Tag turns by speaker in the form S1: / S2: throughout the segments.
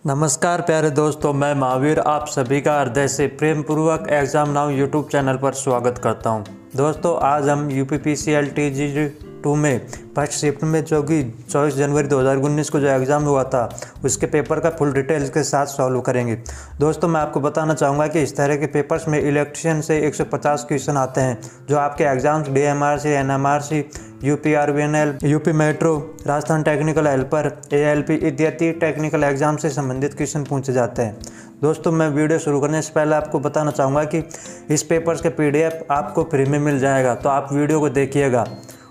S1: नमस्कार प्यारे दोस्तों, मैं महावीर आप सभी का हृदय से प्रेम पूर्वक एग्ज़ाम नाउ यूट्यूब चैनल पर स्वागत करता हूं। दोस्तों, आज हम यूपीपीसीएल TG2 में फर्स्ट शिफ्ट में जो कि 24 जनवरी 2019 को जो एग्ज़ाम हुआ था उसके पेपर का फुल डिटेल्स के साथ सॉल्व करेंगे। दोस्तों, मैं आपको बताना चाहूँगा कि इस तरह के पेपर्स में इलेक्ट्रिशियन से 150 क्वेश्चन आते हैं जो आपके exams DMRC, NMRC, UPRVNL, UP metro, Rajasthan technical helper, ALP इत्यादि टेक्निकल एग्जाम से संबंधित क्वेश्चन पूछे जाते हैं। दोस्तों, मैं वीडियो शुरू करने से पहले आपको बताना चाहूँगा कि इस पेपर्स के PDF आपको फ्री में मिल जाएगा, तो आप वीडियो को देखिएगा।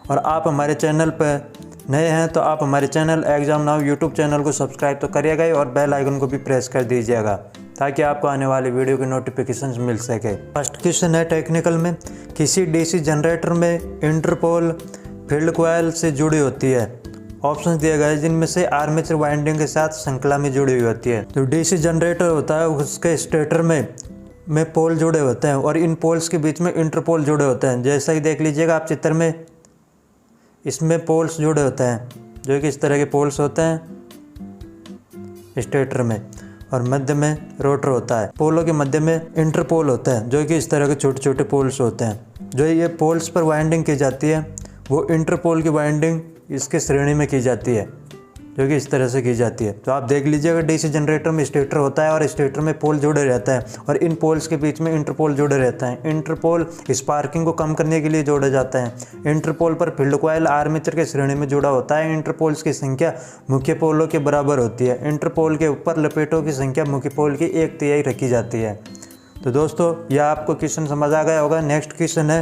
S1: और आप हमारे चैनल पर नए हैं तो आप हमारे channel exam now YouTube channel को सब्सक्राइब तो करिएगा ही और बेल आइकन को भी प्रेस कर दीजिएगा ताकि आपको आने वाली वीडियो की नोटिफिकेशंस मिल सके। फर्स्ट क्वेश्चन है टेक्निकल में, किसी DC जनरेटर में इंटरपोल फील्ड कॉइल से जुड़ी होती है। ऑप्शन दिए गए जिनमें से आर्मेचर वाइंडिंग के साथ श्रृंखला में जुड़ी हुई होती है। तो DC जनरेटर होता है, उसके स्टेटर में पोल जुड़े होते हैं और इन पोल्स के बीच में इंटरपोल जुड़े होते हैं। जैसा कि देख लीजिएगा आप चित्र में, इसमें पोल्स जुड़े होते हैं जो कि इस तरह के पोल्स होते हैं स्टेटर में, और मध्य में रोटर होता है। पोलों के मध्य में इंटरपोल होता है जो कि इस तरह के छोटे छोटे पोल्स होते हैं। जो ये पोल्स पर वाइंडिंग की जाती है वो इंटरपोल की वाइंडिंग इसके श्रेणी में की जाती है जो कि इस तरह से की जाती है। तो आप देख लीजिएगा DC जनरेटर में स्टेटर होता है और स्टेटर में पोल जुड़े रहता है और इन पोल्स के बीच में इंटरपोल जुड़े रहता है। इंटरपोल स्पार्किंग को कम करने के लिए जोड़े जाते हैं। इंटरपोल पर फील्ड कॉइल आर्मेचर के श्रेणी में जुड़ा होता है। इंटरपोल्स की संख्या मुख्य पोलों के बराबर होती है। इंटरपोल के ऊपर लपेटों की संख्या मुख्य पोल की 1/3 रखी जाती है। तो दोस्तों, यह आपको क्वेश्चन समझ आ गया होगा। नेक्स्ट क्वेश्चन है,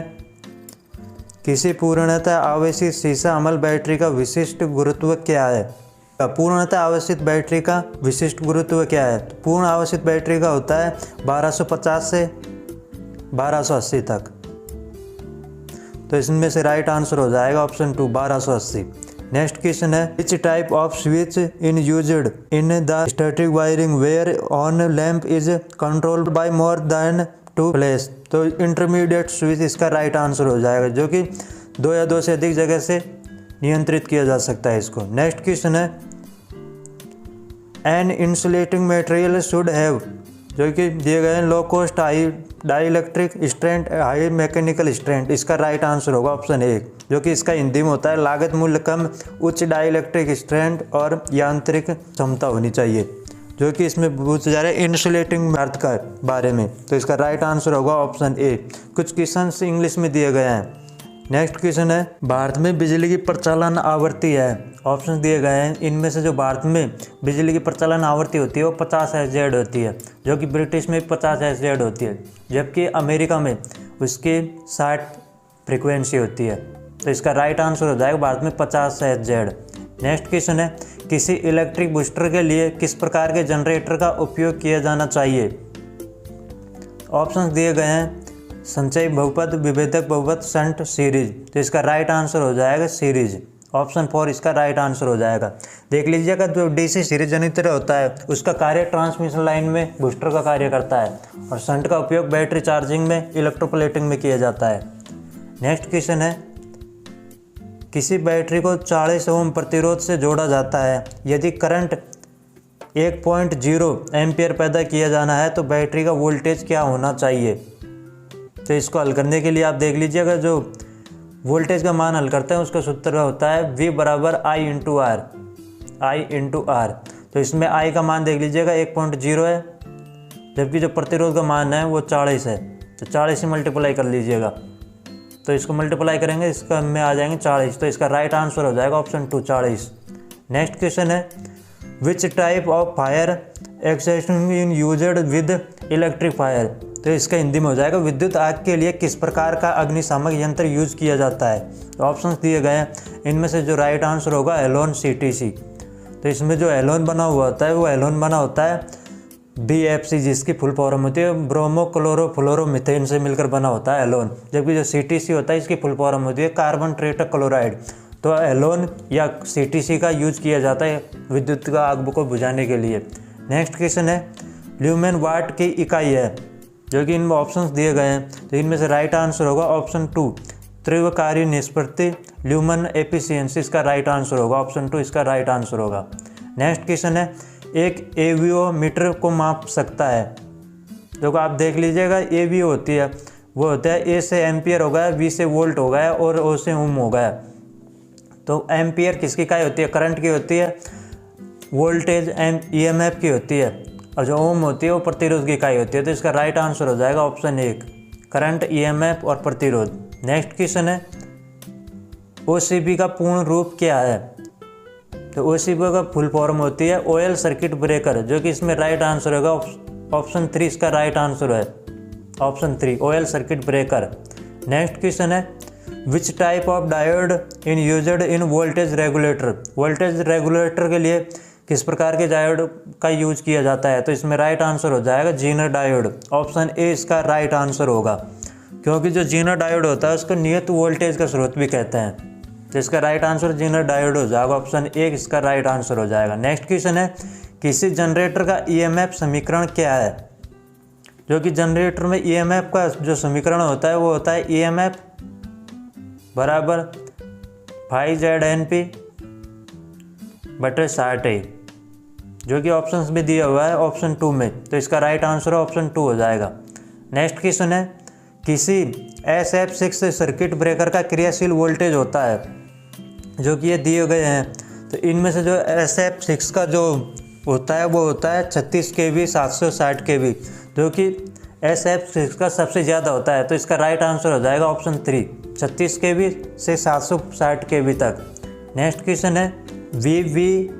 S1: किसी पूर्णतः आवेशित सीसा अमल बैटरी का विशिष्ट गुरुत्व क्या है। पूर्णतः आवेशित बैटरी का विशिष्ट गुरुत्व क्या है। तो पूर्ण आवेशित बैटरी का होता है 1250 से 1280 तक। तो इसमें से राइट आंसर हो जाएगा ऑप्शन 2, 1280। नेक्स्ट क्वेश्चन है, which type of switch in used in the static wiring where on lamp is controlled by more than 2 place. तो इंटरमीडिएट स्विच इसका राइट आंसर हो जाएगा जो कि 2 या 2 से अधिक जगह से नियंत्रित किया जा सकता है इसको। नेक्स्ट क्वेश्चन है, an insulating material should have, जो कि दिए गए हैं low cost high dielectric strength high mechanical strength. इसका राइट आंसर होगा ऑप्शन 1 जो कि इसका हिंदी में होता है लागत मूल्य कम, उच्च डाइलेक्ट्रिक स्ट्रेंथ और यांत्रिक क्षमता होनी चाहिए, जो कि इसमें पूछा जा रहा है इंसुलेटिंग अर्थ का बारे में। तो इसका राइट आंसर होगा ऑप्शन A। कुछ क्वेश्चन इंग्लिश में दिए गए हैं। नेक्स्ट क्वेश्चन है, भारत में बिजली की प्रचलन आवृत्ति है। ऑप्शन दिए गए हैं, इनमें से जो भारत में बिजली की प्रचलन आवृत्ति होती है वो 50 Hz होती है, जो कि ब्रिटिश में 50 Hz होती है, जबकि अमेरिका में उसकी 60 फ्रिक्वेंसी होती है। तो इसका राइट आंसर हो जाएगा भारत में 50 Hz। नेक्स्ट क्वेश्चन है, किसी इलेक्ट्रिक बूस्टर के लिए किस प्रकार के जनरेटर का उपयोग किया जाना चाहिए। ऑप्शंस दिए गए हैं, संचयी बहुपद, विभेदक बहुपद, शंट, सीरीज। तो इसका राइट आंसर हो जाएगा सीरीज। ऑप्शन 4 इसका राइट आंसर हो जाएगा। देख लीजिएगा, जो DC सीरीज जनरेटर होता है उसका कार्य ट्रांसमिशन लाइन में बूस्टर का कार्य करता है और शंट का उपयोग बैटरी चार्जिंग में, इलेक्ट्रोप्लेटिंग में किया जाता है। नेक्स्ट क्वेश्चन है, किसी बैटरी को 40 ओम प्रतिरोध से जोड़ा जाता है। यदि करंट 1.0 एम्पियर पैदा किया जाना है तो बैटरी का वोल्टेज क्या होना चाहिए। तो इसको हल करने के लिए आप देख लीजिएगा, जो वोल्टेज का मान हल करते हैं उसका सूत्र होता है V = I/R। तो इसमें I का मान देख लीजिएगा 1.0 है, जबकि जो प्रतिरोध का मान है वो 40 है। तो 40 से मल्टीप्लाई कर लीजिएगा, तो इसको मल्टीप्लाई करेंगे, इसका में आ जाएंगे 40। तो इसका राइट आंसर हो जाएगा ऑप्शन 2, 40। नेक्स्ट क्वेश्चन है, which type of fire extinguisher in used with electric fire. तो इसका हिंदी में हो जाएगा, विद्युत आग के लिए किस प्रकार का अग्निशामक यंत्र यूज किया जाता है। तो ऑप्शंस दिए गए हैं, इनमें से जो राइट आंसर होगा एलोन CTC। तो इसमें जो एलोन बना हुआ होता है वो एलोन बना होता है BFC, जिसकी फुल फॉर्म होती है ब्रोमो क्लोरो फ्लोरोमीथेन से मिलकर बना होता है एलोन। जबकि जो CTC होता है इसकी फुल फॉर्म होती है कार्बन टेट्रा क्लोराइड। तो एलोन या CTC का यूज किया जाता है विद्युत का आग को बुझाने के लिए। नेक्स्ट क्वेश्चन है, ल्यूमेन वाट की इकाई है, जो कि इनमें ऑप्शंस दिए गए हैं। तो इनमें से राइट आंसर होगा ऑप्शन 2, तीव्रकारी निष्पत्ति ल्यूमन एफिशिएंसी। इसका राइट आंसर होगा ऑप्शन 2, इसका राइट आंसर होगा। नेक्स्ट क्वेश्चन है, एक एवियोमीटर को माप सकता है। देखो आप देख लीजिएगा, एवीओ होती है वो होता है ए से एम्पियर हो गया, वी से वोल्ट हो गया और ओ से ओम हो गया। तो एम्पियर किसकी इकाई होती है? करंट की होती है। वोल्टेज ईएमएफ की होती है, और जो ओम होती है वो प्रतिरोध की इकाई होती है। तो इसका राइट आंसर हो जाएगा ऑप्शन 1, करंट, ईएमएफ और प्रतिरोध। नेक्स्ट क्वेश्चन है ओसीबी का पूर्ण रूप क्या है? तो ओसीबी का फुल फॉर्म होती है ऑयल सर्किट ब्रेकर, जो कि इसमें राइट आंसर होगा ऑप्शन 3 इसका राइट आंसर है, option 3 oil circuit breaker. Next question है which type of diode in used in voltage regulator? Voltage regulator के लिए किस प्रकार के डायोड का यूज किया जाता है? तो इसमें राइट आंसर हो जाएगा जीनर डायोड, ऑप्शन ए इसका राइट आंसर होगा, क्योंकि जो जीनर डायोड होता है उसको नियत वोल्टेज का स्रोत भी कहते हैं। तो इसका राइट आंसर जीनर डायोड हो जाएगा, ऑप्शन 1 इसका राइट आंसर हो जाएगा। नेक्स्ट क्वेश्चन है किसी जनरेटर का ईएमएफ समीकरण क्या है? जो कि जनरेटर में ईएमएफ का जो समीकरण होता है वो होता है ईएमएफ बराबर फाई ZNP बटे 60A, जो कि ऑप्शंस में दिया हुआ है ऑप्शन 2 में। तो इसका राइट आंसर ऑप्शन 2 हो जाएगा। नेक्स्ट क्वेश्चन है किसी SF6 सर्किट ब्रेकर का क्रियाशील वोल्टेज होता है, जो कि ये दिए गए हैं। तो इनमें से जो SF6 का जो होता है वो होता है 36 kV 760 kV, जो कि SF6 का सबसे ज़्यादा होता है। तो इसका राइट आंसर हो जाएगा ऑप्शन 3, 36 kV से 760 kV तक। नेक्स्ट क्वेश्चन है VVF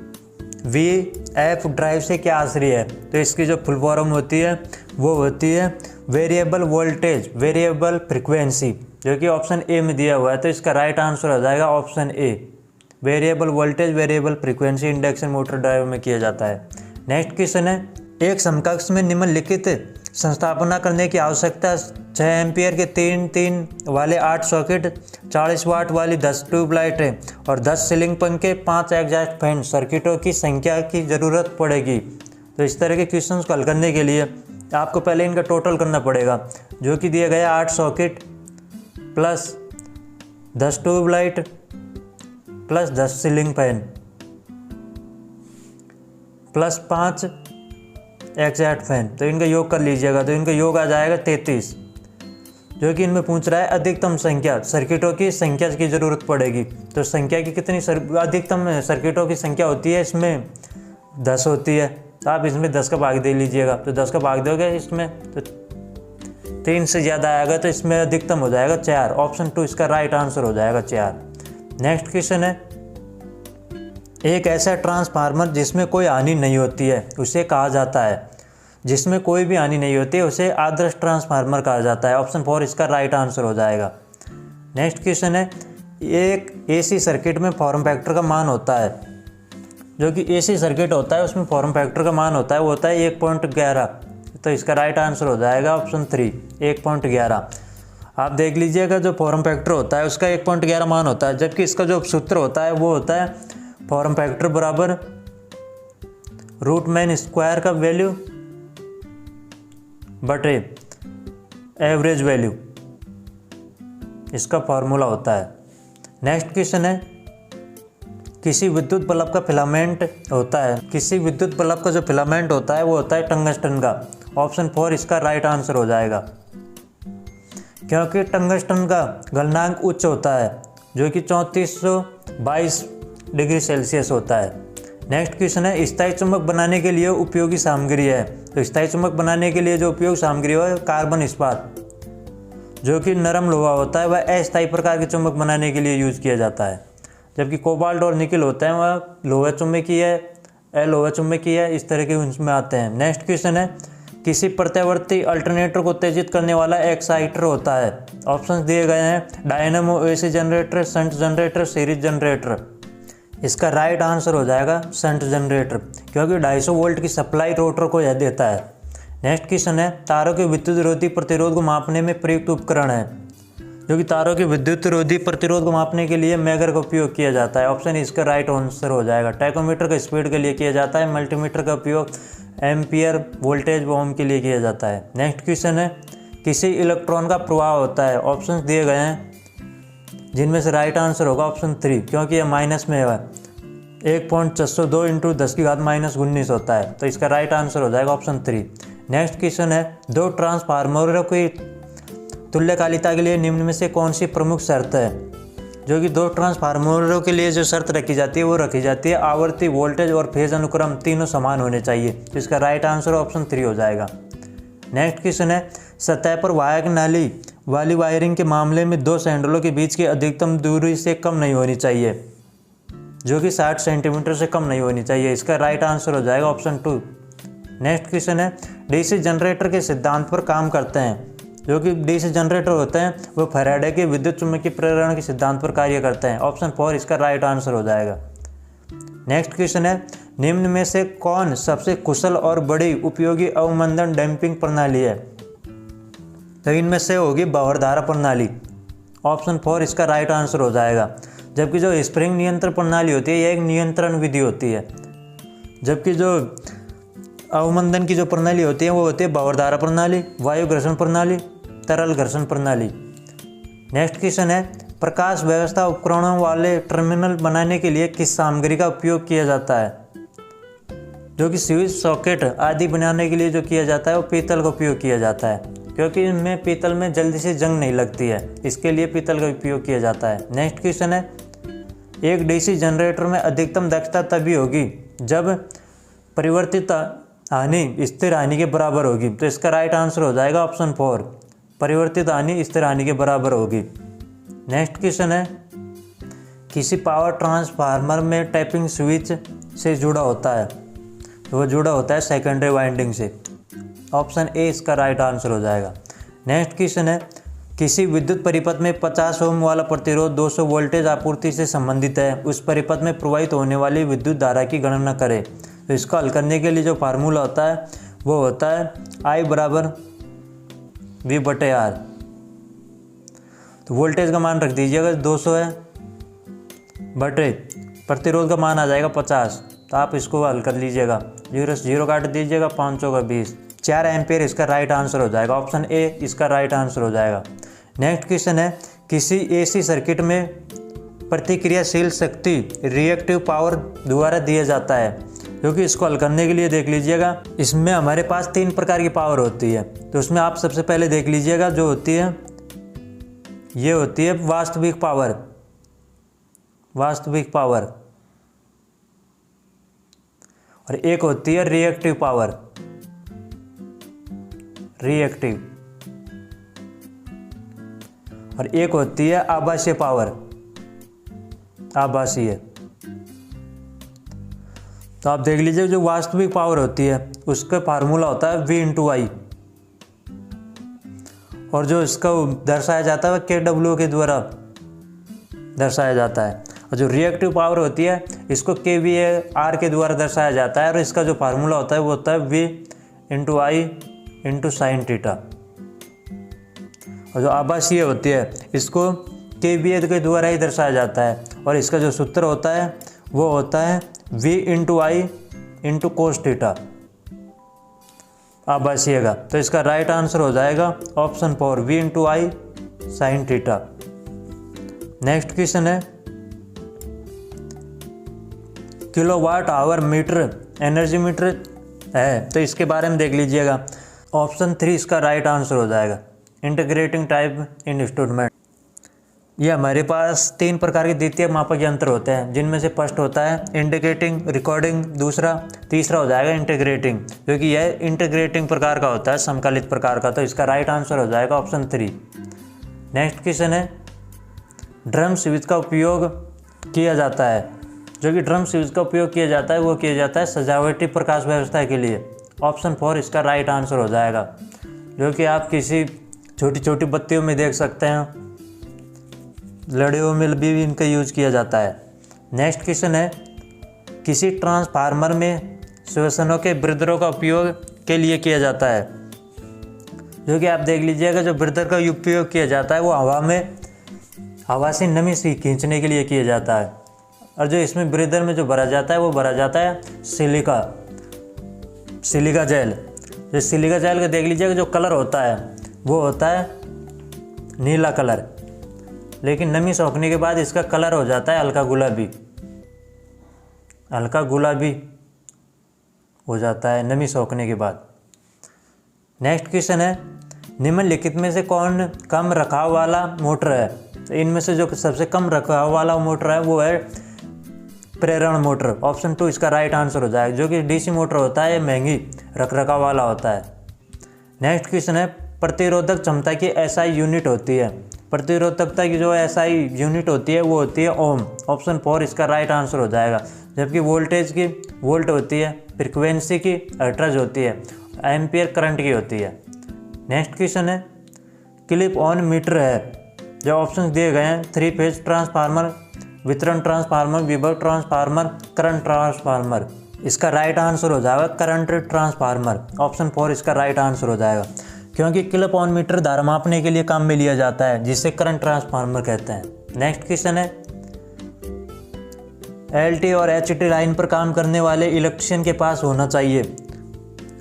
S1: ड्राइव से क्या आश्रय है? तो इसकी जो फुल फॉर्म होती है वो होती है वेरिएबल वोल्टेज वेरिएबल फ्रिक्वेंसी, जो कि ऑप्शन ए में दिया हुआ है। तो इसका राइट आंसर हो जाएगा option A, variable voltage variable frequency induction motor drive में किया जाता है। नेक्स्ट क्वेश्चन है एक समकक्ष में निम्नलिखित संस्थापना करने की आवश्यकता 6 एम्पियर के 3 वाले 8 सॉकेट, 40 वाट वाली 10 ट्यूबलाइटें और 10 सीलिंग पंखे, 5 एग्जॉस्ट फैन सर्किटों की संख्या की ज़रूरत पड़ेगी। तो इस तरह के क्वेश्चंस को हल करने के लिए आपको पहले इनका टोटल करना पड़ेगा, जो कि दिया गया 8 socket plus 10 tubelight plus 10 ceiling fan plus 5 exhaust fan. तो इनका योग कर लीजिएगा, तो इनका योग आ जाएगा 33, जो कि इनमें पूछ रहा है अधिकतम संख्या सर्किटों की संख्या की ज़रूरत पड़ेगी। तो संख्या की कितनी अधिकतम सर्किटों की संख्या होती है, इसमें 10 होती है। तो आप इसमें 10 का भाग दे लीजिएगा, तो 10 का भाग दोगे इसमें तो 3 से ज़्यादा आएगा, तो इसमें अधिकतम हो जाएगा 4, ऑप्शन 2 इसका राइट आंसर हो जाएगा 4। नेक्स्ट क्वेश्चन है एक ऐसा ट्रांसफार्मर जिसमें कोई हानि नहीं होती है उसे कहा जाता है? जिसमें कोई भी हानि नहीं होती है उसे आदर्श ट्रांसफार्मर कहा जाता है, ऑप्शन 4 इसका राइट आंसर हो जाएगा। नेक्स्ट क्वेश्चन है एक AC सर्किट में फॉर्म फैक्टर का मान होता है, जो कि AC सर्किट होता है उसमें फॉर्म फैक्टर का मान होता है वो होता है 1.11। तो इसका राइट आंसर हो जाएगा ऑप्शन 3 1.11। आप देख लीजिएगा जो फॉर्म फैक्टर होता है उसका 1.11 मान होता है, जबकि इसका जो सूत्र होता है वो होता है फॉर्म फैक्टर बराबर रूट मैन स्क्वायर का वैल्यू बटे एवरेज वैल्यू, इसका फॉर्मूला होता है। नेक्स्ट क्वेश्चन है किसी विद्युत बल्ब का फिलामेंट होता है, किसी विद्युत बल्ब का जो फिलामेंट होता है वो होता है टंगस्टन का, ऑप्शन 4 इसका राइट आंसर हो जाएगा, क्योंकि टंगस्टन का गलनांक उच्च होता है, जो कि 3422 डिग्री सेल्सियस होता है। नेक्स्ट क्वेश्चन है स्थायी चुंबक बनाने के लिए उपयोगी सामग्री है। तो स्थायी चुंबक बनाने के लिए जो उपयोगी सामग्री है कार्बन इस्पात, जो कि नरम लोहा होता है, वह अस्थायी प्रकार के चुंबक बनाने के लिए यूज किया जाता है। जबकि कोबाल्ट और निकल होता है वह लोहा चुंबकीय है, अलोहा चुंबकीय है, इस तरह के उनमें आते हैं। नेक्स्ट क्वेश्चन है किसी प्रत्यावर्ती अल्टरनेटर को उत्तेजित करने वाला एक्साइटर होता है? ऑप्शंस दिए गए हैं dynamo AC generator, shunt generator, series generator. इसका राइट आंसर हो जाएगा शंट जनरेटर, क्योंकि 250 वोल्ट की सप्लाई रोटर को यह देता है। नेक्स्ट क्वेश्चन है तारों के विद्युत रोधी प्रतिरोध को मापने में प्रयुक्त उपकरण है, जो कि तारों के विद्युत रोधी प्रतिरोध को मापने के लिए मेगर का उपयोग किया जाता है, ऑप्शन इसका राइट आंसर हो जाएगा। टैकोमीटर का स्पीड के लिए किया जाता है, मल्टीमीटर का उपयोग एम्पियर वोल्टेज ओम के लिए किया जाता है। नेक्स्ट क्वेश्चन है किसी इलेक्ट्रॉन का प्रवाह होता है, ऑप्शंस दिए गए हैं जिनमें से राइट आंसर होगा ऑप्शन 3, क्योंकि यह माइनस में है, 1.602 इंटू 10⁻⁻19 होता है। तो इसका राइट आंसर हो जाएगा ऑप्शन 3। नेक्स्ट क्वेश्चन है, दो ट्रांसफार्मरों की तुल्यकालिता के लिए निम्न में से कौन सी प्रमुख शर्त है? जो कि दो ट्रांसफार्मरों के लिए जो शर्त रखी जाती है वो रखी जाती है आवर्ती, वोल्टेज और फेज अनुक्रम तीनों समान होने चाहिए। तो इसका राइट आंसर ऑप्शन 3 हो जाएगा। नेक्स्ट क्वेश्चन है, सतह पर वाहक नाली वाली वायरिंग के मामले में दो सैंडलों के बीच की अधिकतम दूरी से कम नहीं होनी चाहिए, जो कि 60 सेंटीमीटर से कम नहीं होनी चाहिए। इसका राइट आंसर हो जाएगा ऑप्शन 2। नेक्स्ट क्वेश्चन है, डीसी जनरेटर के सिद्धांत पर काम करते हैं। जो कि डीसी जनरेटर होते हैं वो फैराडे के विद्युत चुम्बकीय प्रेरण के सिद्धांत पर कार्य करते हैं। ऑप्शन 4 इसका राइट आंसर हो जाएगा। नेक्स्ट क्वेश्चन है, निम्न में से कौन सबसे कुशल और बड़ी उपयोगी अवमंदन डैम्पिंग प्रणाली है? तो इनमें से होगी बाहर धारा प्रणाली। ऑप्शन 4 इसका राइट आंसर हो जाएगा। जबकि जो स्प्रिंग नियंत्रण प्रणाली होती है यह एक नियंत्रण विधि होती है, जबकि जो अवमंदन की जो प्रणाली होती है वो होती है बाहर धारा प्रणाली, वायु घर्षण प्रणाली, तरल घर्षण प्रणाली। नेक्स्ट क्वेश्चन है, प्रकाश व्यवस्था उपकरणों वाले टर्मिनल बनाने के लिए किस सामग्री का उपयोग किया जाता है? जो कि स्विच, सॉकेट आदि बनाने के लिए जो किया जाता है वो पीतल का उपयोग किया जाता है, क्योंकि इनमें पीतल में जल्दी से जंग नहीं लगती है, इसके लिए पीतल का उपयोग किया जाता है। नेक्स्ट क्वेश्चन है, एक डीसी जनरेटर में अधिकतम दक्षता तभी होगी जब परिवर्तित हानि स्थिर हानि के बराबर होगी। तो इसका राइट आंसर हो जाएगा ऑप्शन 4, परिवर्तित हानि स्थिर हानि के बराबर होगी। नेक्स्ट क्वेश्चन है, किसी पावर ट्रांसफार्मर में टैपिंग स्विच से जुड़ा होता है, तो वो जुड़ा होता है सेकेंडरी वाइंडिंग से। ऑप्शन ए इसका राइट आंसर हो जाएगा। नेक्स्ट क्वेश्चन है, किसी विद्युत परिपथ में 50 ओम वाला प्रतिरोध 200 वोल्टेज आपूर्ति से संबंधित है, उस परिपथ में प्रवाहित होने वाली विद्युत धारा की गणना करें। तो इसको हल करने के लिए जो फार्मूला होता है वो होता है I बराबर V/R। तो वोल्टेज का मान रख दीजिएगा 200 है, बटे प्रतिरोध का मान आ जाएगा 50। तो आप इसको हल कर लीजिएगा, 0 से 0 काट दीजिएगा, 500 का 20, 4 एम्पियर इसका राइट आंसर हो जाएगा। ऑप्शन ए इसका राइट आंसर हो जाएगा। नेक्स्ट क्वेश्चन है, किसी एसी सर्किट में प्रतिक्रियाशील शक्ति रिएक्टिव पावर द्वारा दिया जाता है, क्योंकि इसको हल करने के लिए देख लीजिएगा इसमें हमारे पास 3 प्रकार की पावर होती है। तो उसमें आप सबसे पहले देख लीजिएगा जो होती है ये होती है वास्तविक पावर, वास्तविक पावर, और एक होती है रिएक्टिव पावर, रिएक्टिव, और एक होती है आभासीय पावर, आभासीय। तो आप देख लीजिए जो वास्तविक पावर होती है उसका फार्मूला होता है V/I, और जो इसका दर्शाया जाता है KW के द्वारा दर्शाया जाता है। और जो रिएक्टिव पावर होती है इसको kVAR के द्वारा दर्शाया जाता है, और इसका जो फार्मूला होता है वो होता है V/I × sin θ। और जो आभासीय होती है इसको kVA के द्वारा ही दर्शाया जाता है, और इसका जो सूत्र होता है वो होता है V/I × cos θ, आभासीय का। तो इसका राइट आंसर हो जाएगा option 4, V/I sin θ। Next question है, kilowatt hour meter energy meter है, तो इसके बारे में देख लीजिएगा। ऑप्शन 3 इसका राइट आंसर हो जाएगा, इंटीग्रेटिंग टाइप इंस्ट्रूमेंट। ये हमारे पास 3 प्रकार के द्वितीयक मापक यंत्र होते हैं, जिनमें से फर्स्ट होता है इंडिकेटिंग, रिकॉर्डिंग, तीसरा हो जाएगा इंटीग्रेटिंग, क्योंकि यह इंटीग्रेटिंग प्रकार का होता है, समकालित प्रकार का। तो इसका राइट आंसर हो जाएगा ऑप्शन 3। नेक्स्ट क्वेश्चन है, ड्रम स्विच का उपयोग किया जाता है। जो कि ड्रम स्विच का उपयोग किया जाता है वो किया जाता है सजावटी प्रकाश व्यवस्था के लिए। ऑप्शन 4 इसका राइट आंसर हो जाएगा, जो कि आप किसी छोटी छोटी बत्तियों में देख सकते हैं, लड़ियों में भी इनका यूज किया जाता है। नेक्स्ट क्वेश्चन है, किसी ट्रांसफार्मर में श्वसनों के ब्रीदरों का उपयोग के लिए किया जाता है। जो कि आप देख लीजिएगा जो ब्रीदर का उपयोग किया जाता है वो हवा से नमी से खींचने के लिए किया जाता है, और जो इसमें ब्रीदर में जो भरा जाता है वो भरा जाता है सिलिका जेल। जो सिलिका जेल का देख लीजिएगा जो कलर होता है वो होता है नीला कलर, लेकिन नमी सोखने के बाद इसका कलर हो जाता है हल्का गुलाबी। हल्का गुलाबी हो जाता है नमी सोखने के बाद। नेक्स्ट क्वेश्चन है, निम्नलिखित में से कौन कम रखाव वाला मोटर है? तो इनमें से जो सबसे कम रखाव वाला मोटर है वो है प्रेरण मोटर। ऑप्शन 2 इसका राइट आंसर हो जाएगा। जो कि डीसी मोटर होता है, महंगी रखरखाव वाला होता है। नेक्स्ट क्वेश्चन है, प्रतिरोधक क्षमता की एसआई यूनिट होती है। प्रतिरोधकता की जो एसआई यूनिट होती है वो होती है ओम। ऑप्शन 4 इसका राइट आंसर हो जाएगा। जबकि वोल्टेज की वोल्ट होती है, फ्रिक्वेंसी की हर्ट्ज होती है, एम्पियर करंट की होती है। नेक्स्ट क्वेश्चन है, क्लिप ऑन मीटर है। जो ऑप्शन दिए गए हैं 3 फेज ट्रांसफार्मर, वितरण ट्रांसफार्मर, विभव ट्रांसफार्मर, करंट ट्रांसफार्मर। इसका राइट आंसर हो जाएगा करंट ट्रांसफार्मर। ऑप्शन 4 इसका राइट आंसर हो जाएगा, क्योंकि क्लिप ऑन मीटर धारा मापने के लिए काम में लिया जाता है, जिसे करंट ट्रांसफार्मर कहते हैं। नेक्स्ट क्वेश्चन है, एलटी और एचटी लाइन पर काम करने वाले इलेक्ट्रिशियन के पास होना चाहिए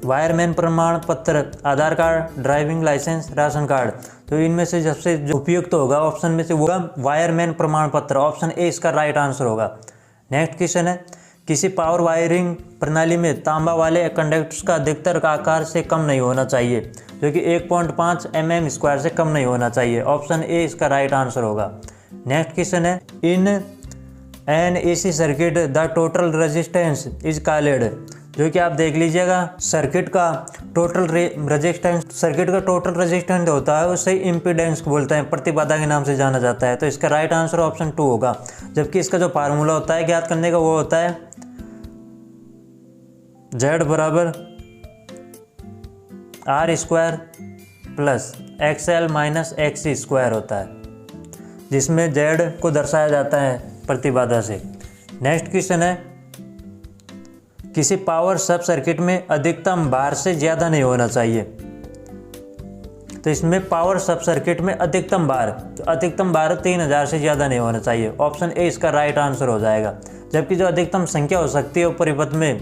S1: वायरमैन प्रमाण पत्र, Aadhaar card, driving licence, ration card. तो इनमें से सबसे जो उपयुक्त होगा ऑप्शन में से वो वायरमैन प्रमाण पत्र। ऑप्शन ए इसका राइट आंसर होगा। नेक्स्ट क्वेश्चन है, किसी पावर वायरिंग प्रणाली में तांबा वाले कंडक्टर्स का अधिकतर आकार से कम नहीं होना चाहिए, जो कि 1.5 mm² से कम नहीं होना चाहिए। ऑप्शन ए इसका राइट आंसर होगा। नेक्स्ट क्वेश्चन है, in an AC circuit the total resistance is called. जो कि आप देख लीजिएगा, सर्किट का टोटल रेजिस्टेंस होता है उसे इम्पीडेंस बोलते हैं, प्रतिबाधा के नाम से जाना जाता है। तो इसका राइट आंसर ऑप्शन 2 होगा। जबकि इसका जो फार्मूला होता है ज्ञात करने का वो होता है Z बराबर R² plus XL minus XC² होता है, जिसमें Z को दर्शाया जाता है प्रतिबाधा से। नेक्स्ट क्वेश्चन है, किसी पावर सब सर्किट में अधिकतम भार से ज़्यादा नहीं होना चाहिए। तो इसमें पावर सब सर्किट में अधिकतम भार 3000 से ज़्यादा नहीं होना चाहिए। ऑप्शन ए इसका राइट आंसर हो जाएगा। जबकि जो अधिकतम संख्या हो सकती है परिपथ में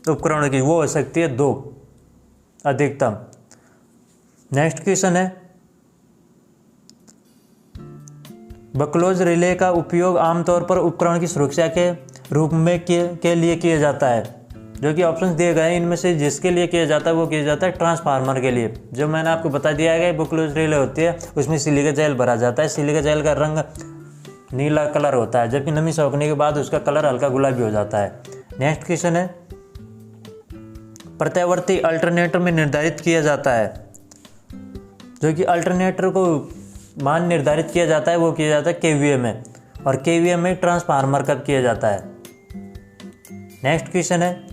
S1: उपकरणों की वो हो सकती है 2 अधिकतम। नेक्स्ट क्वेश्चन है, बकलोज रिले का उपयोग आमतौर पर उपकरण की सुरक्षा के रूप में के लिए किया जाता है। जो कि ऑप्शन दिए गए हैं इनमें से जिसके लिए किया जाता है वो किया जाता है ट्रांसफार्मर के लिए। जो मैंने आपको बता दिया है कि बकलोज रिले होती है उसमें सिलिका जेल भरा जाता है। सिलिका जेल का रंग नीला कलर होता है, जबकि नमी सोखने के बाद उसका कलर हल्का गुलाबी हो जाता है। नेक्स्ट क्वेश्चन है, प्रत्यावर्ती अल्टरनेटर में निर्धारित किया जाता है। जो कि अल्टरनेटर को मान निर्धारित किया जाता है वो किया जाता है केवीए में, और केवीए में ट्रांसफार्मर कब किया जाता है। नेक्स्ट क्वेश्चन है,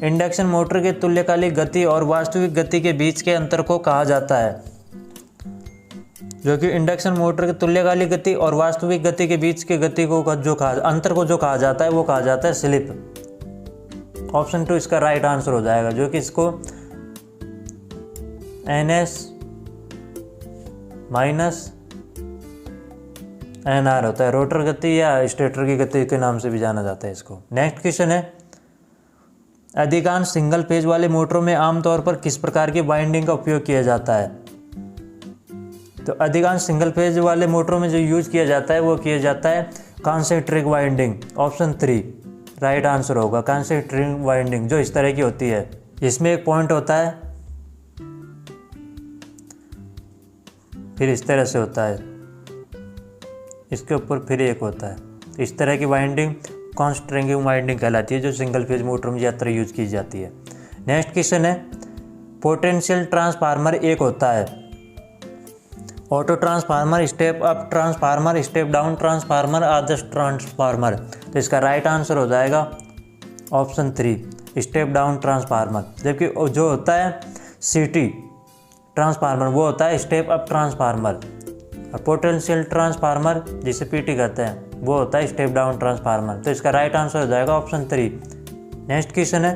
S1: इंडक्शन मोटर के तुल्यकालिक गति और वास्तविक गति के बीच के अंतर को कहा जाता है। जो कि इंडक्शन मोटर के तुल्यकालिक गति और वास्तविक गति के बीच के गति को अंतर को जो कहा जाता है वो कहा जाता है स्लिप। ऑप्शन 2 इसका राइट आंसर हो जाएगा। जो कि इसको NS माइनस NR होता है, रोटर गति या स्टेटर की गति के नाम से भी जाना जाता है इसको। नेक्स्ट क्वेश्चन है, अधिकांश सिंगल फेज वाले मोटरों में आमतौर पर किस प्रकार की वाइंडिंग का उपयोग किया जाता है। तो अधिकांश सिंगल फेज वाले मोटरों में जो यूज किया जाता है वो किया जाता है concentric winding. Option 3 right answer होगा। कॉन्सेंट्रिक वाइंडिंग जो इस तरह की होती है, इसमें एक पॉइंट होता है, फिर इस तरह से होता है, इसके ऊपर फिर एक होता है। इस तरह की वाइंडिंग कॉन्सेंट्रिक वाइंडिंग कहलाती है, जो सिंगल फेज मोटर में ज़्यादातर यूज की जाती है। नेक्स्ट क्वेश्चन है, पोटेंशियल ट्रांसफार्मर एक होता है auto transformer, step up transformer, step down transformer, आदर्श ट्रांसफार्मर। तो इसका राइट आंसर हो जाएगा ऑप्शन 3 स्टेप डाउन ट्रांसफार्मर। जबकि जो होता है CT ट्रांसफार्मर वो होता है स्टेप अप ट्रांसफार्मर, और पोटेंशियल ट्रांसफार्मर जिसे PT कहते हैं वो होता है स्टेप डाउन ट्रांसफार्मर। तो इसका राइट आंसर हो जाएगा ऑप्शन 3। नेक्स्ट क्वेश्चन है,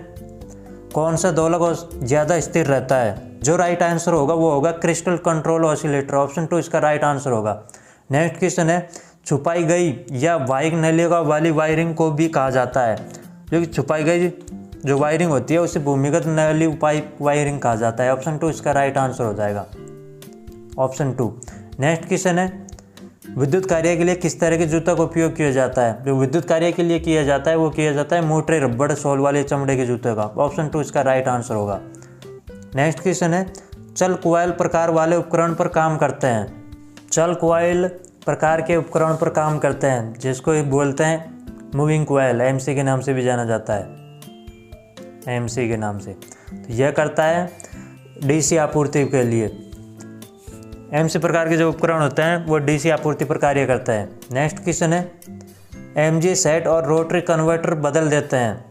S1: कौन सा दोलक ज़्यादा स्थिर रहता है। जो राइट आंसर होगा वो होगा क्रिस्टल कंट्रोल ऑसिलेटर। ऑप्शन 2 इसका राइट आंसर होगा। नेक्स्ट क्वेश्चन है, छुपाई गई या वाइक नलिका वाली वायरिंग को भी कहा जाता है। जो कि छुपाई गई जो वायरिंग होती है उसे भूमिगत नली पाइप वायरिंग कहा जाता है। ऑप्शन 2 इसका राइट आंसर हो जाएगा, ऑप्शन 2। नेक्स्ट क्वेश्चन है, विद्युत कार्य के लिए किस तरह के जूता का उपयोग किया जाता है? जो विद्युत कार्य के लिए किया जाता है वो किया जाता है मोटे रबड़ सोल वाले चमड़े के जूते का। ऑप्शन 2 इसका राइट आंसर होगा। नेक्स्ट क्वेश्चन है, चल कॉइल प्रकार वाले उपकरण पर काम करते हैं। चल कॉइल प्रकार के उपकरण पर काम करते हैं जिसको बोलते हैं मूविंग कॉइल, एमसी के नाम से भी जाना जाता है, एमसी के नाम से। तो यह करता है डीसी आपूर्ति के लिए। एमसी प्रकार के जो उपकरण होते हैं वो डीसी आपूर्ति पर कार्य करता है। नेक्स्ट क्वेश्चन है, एमजी सेट और रोटरी कन्वर्टर बदल देते हैं।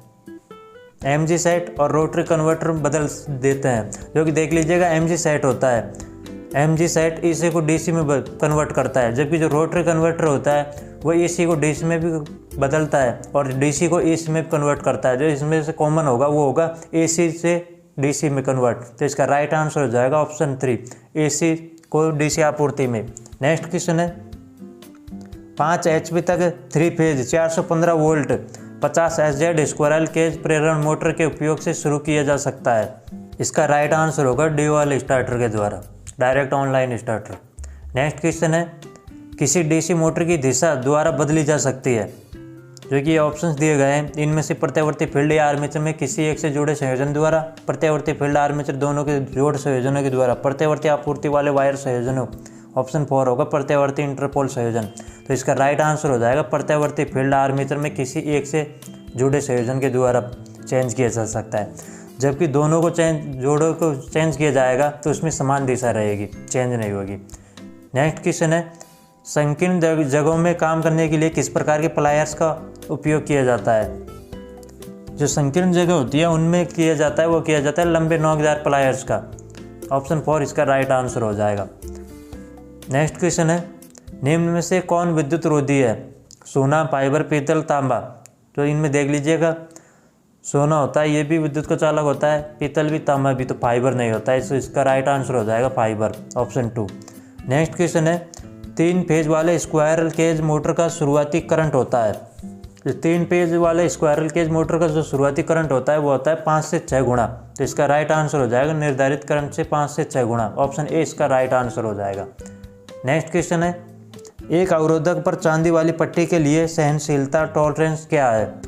S1: एमजी सेट और रोटरी कन्वर्टर बदल देते हैं, जो कि देख लीजिएगा एमजी सेट होता है, एमजी सेट एसी को डीसी में कन्वर्ट करता है, जबकि जो रोटरी कन्वर्टर होता है वो एसी को डीसी में भी बदलता है और डीसी को एसी में कन्वर्ट करता है। जो इसमें से कॉमन होगा वो होगा एसी से डीसी में कन्वर्ट। तो इसका राइट आंसर हो जाएगा ऑप्शन 3, एसी को डीसी आपूर्ति में। नेक्स्ट क्वेश्चन है, 5 HP तक 3 phase 415 volt 50 SZ squirrel cage प्रेरण मोटर के उपयोग से शुरू किया जा सकता है। इसका राइट आंसर होगा ड्यूअल स्टार्टर के द्वारा, direct online starter. Next question है, किसी डीसी मोटर की दिशा द्वारा बदली जा सकती है। जो कि ऑप्शंस दिए गए हैं, इनमें से प्रत्यावर्ती फील्ड या आर्मेचर में किसी एक से जुड़े संयोजन द्वारा, प्रत्यावर्ती फील्ड आर्मेचर दोनों के जोड़ संयोजनों के द्वारा, प्रत्यावर्ती आपूर्ति वाले वायर संयोजनों। ऑप्शन 4 होगा प्रत्यावर्ती इंटरपोल संयोजन। तो इसका राइट आंसर हो जाएगा प्रत्यावर्ती फील्ड आर्मेचर में किसी एक से जुड़े संयोजन के द्वारा चेंज किया जा सकता है। जबकि दोनों को जोड़ों को चेंज किया जाएगा तो उसमें समान दिशा रहेगी, चेंज नहीं होगी। नेक्स्ट क्वेश्चन है, संकीर्ण जगहों में काम करने के लिए किस प्रकार के प्लायर्स का उपयोग किया जाता है। जो संकीर्ण जगह होती है उनमें किया जाता है, वो किया जाता है लंबे नोकदार प्लायर्स का। ऑप्शन 4 इसका राइट आंसर हो जाएगा। नेक्स्ट क्वेश्चन है, निम्न में से कौन विद्युत रोधी है। सोना, फाइबर, पीतल, तांबा। तो इनमें देख लीजिएगा, सोना होता है ये भी विद्युत का चालक होता है, पीतल भी, तांबा भी, तो फाइबर नहीं होता है। तो इसका राइट आंसर हो जाएगा फाइबर, ऑप्शन 2। नेक्स्ट क्वेश्चन है, 3 फेज वाले स्क्वायरल केज मोटर का शुरुआती करंट होता है। तो 3 फेज वाले स्क्वायरल केज मोटर का जो शुरुआती करंट होता है वो होता है 5 से 6 गुना। तो इसका राइट आंसर हो जाएगा निर्धारित करंट से 5 से 6 गुना। ऑप्शन ए इसका राइट आंसर हो जाएगा। नेक्स्ट क्वेश्चन है, एक अवरोधक पर चांदी वाली पट्टी के लिए सहनशीलता टॉलरेंस क्या है।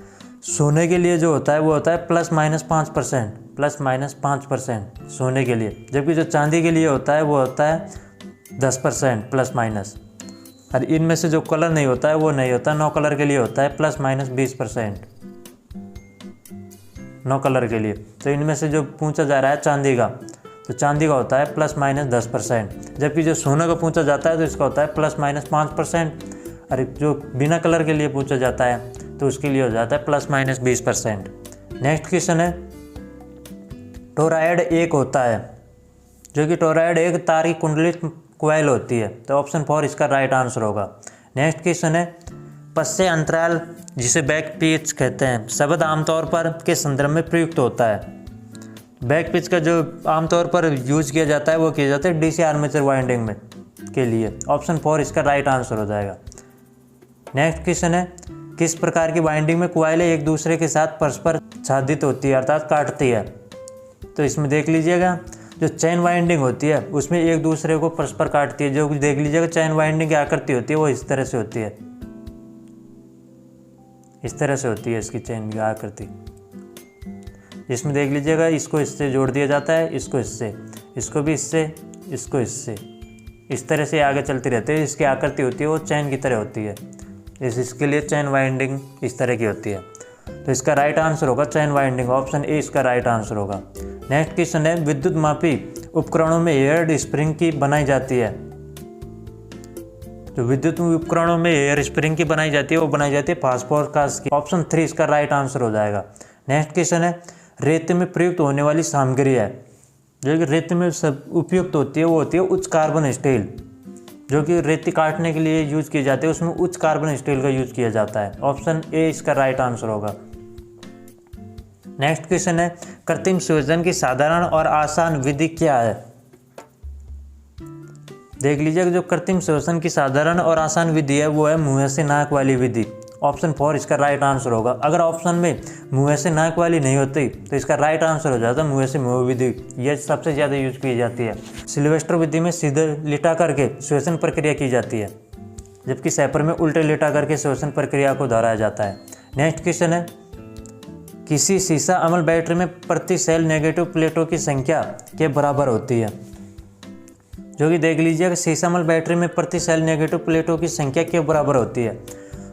S1: सोने के लिए जो होता है वो होता है ±5%, ±5% सोने के लिए, जबकि जो चांदी के लिए होता है वो होता है 10% ±। और इनमें से जो कलर नहीं होता है वो नहीं होता, नो कलर के लिए होता है ±20%, नो कलर के लिए। तो इनमें से जो पूछा जा रहा है चांदी का, तो चांदी का होता है ±10%, जबकि जो सोना का पूछा जाता है तो इसका होता है ±5%। और जो बिना कलर के लिए पूछा जाता है तो उसके लिए हो जाता है ±20%। नेक्स्ट क्वेश्चन है, टोरॉयड एक होता है, जो कि टोरॉयड एक तार की कुंडलित कॉइल होती है। तो ऑप्शन 4 इसका राइट आंसर होगा। नेक्स्ट क्वेश्चन है, पश्चय अंतराल जिसे बैक पिच कहते हैं शब्द आमतौर पर के संदर्भ में प्रयुक्त होता है। बैक पिच का जो आमतौर पर यूज किया जाता है वो किया जाता है डीसी आर्मेचर वाइंडिंग में के लिए। ऑप्शन 4 इसका राइट आंसर हो जाएगा। नेक्स्ट क्वेश्चन है, किस प्रकार की वाइंडिंग में कॉइलें एक दूसरे के साथ परस्पर छादित होती है अर्थात काटती है। तो इसमें देख लीजिएगा, जो चैन वाइंडिंग होती है उसमें एक दूसरे को परस्पर काटती है। जो देख लीजिएगा चैन वाइंडिंग की आकृति होती है वो इस तरह से होती है, इस तरह से होती है इसकी चैन की आकृति। इसमें देख लीजिएगा, इसको इससे जोड़ दिया जाता है, इसको इससे, इसको भी इससे, इसको इससे, इस तरह से आगे चलती रहती है। इसकी आकृति होती है वो चैन की तरह होती है, इसके लिए चैन वाइंडिंग इस तरह की होती है। तो इसका राइट आंसर होगा चैन वाइंडिंग, ऑप्शन ए इसका राइट आंसर होगा। नेक्स्ट क्वेश्चन है, विद्युत मापी उपकरणों में एयर स्प्रिंग की बनाई जाती है। जो विद्युत उपकरणों में एयर स्प्रिंग की बनाई जाती है वो बनाई जाती है फास्फोरस की। ऑप्शन 3 इसका राइट आंसर हो जाएगा। नेक्स्ट क्वेश्चन है, रेत में प्रयुक्त होने वाली सामग्री है, जो कि रेत में सब उपयुक्त होती है वो होती है उच्च कार्बन स्टील, जो कि रेती काटने के लिए यूज किए जाते हैं, उसमें उच्च कार्बन स्टील का यूज किया जाता है। ऑप्शन ए इसका राइट आंसर होगा। नेक्स्ट क्वेश्चन है, कृत्रिम संयोजन की साधारण और आसान विधि क्या है। देख लीजिए, जो कृत्रिम संयोजन की साधारण और आसान विधि है वो है मुंह से नाक वाली विधि। ऑप्शन 4 इसका राइट आंसर होगा। अगर ऑप्शन में मुंह से नाक वाली नहीं होती तो इसका राइट आंसर हो जाता मुंह से मुंह विधि। यह सबसे ज़्यादा यूज की जाती है। सिल्वेस्टर विधि में सीधे लिटा करके संयोजन प्रक्रिया की जाती है। जबकि सैपर में उल्टे लेटा करके श्वसन प्रक्रिया को दोहराया जाता है। नेक्स्ट क्वेश्चन है, किसी सीसा अम्ल बैटरी में प्रति सेल नेगेटिव प्लेटों की संख्या के बराबर होती है। जो कि देख लीजिएगा, सीसा अम्ल बैटरी में प्रति सेल नेगेटिव प्लेटों की संख्या के बराबर होती है।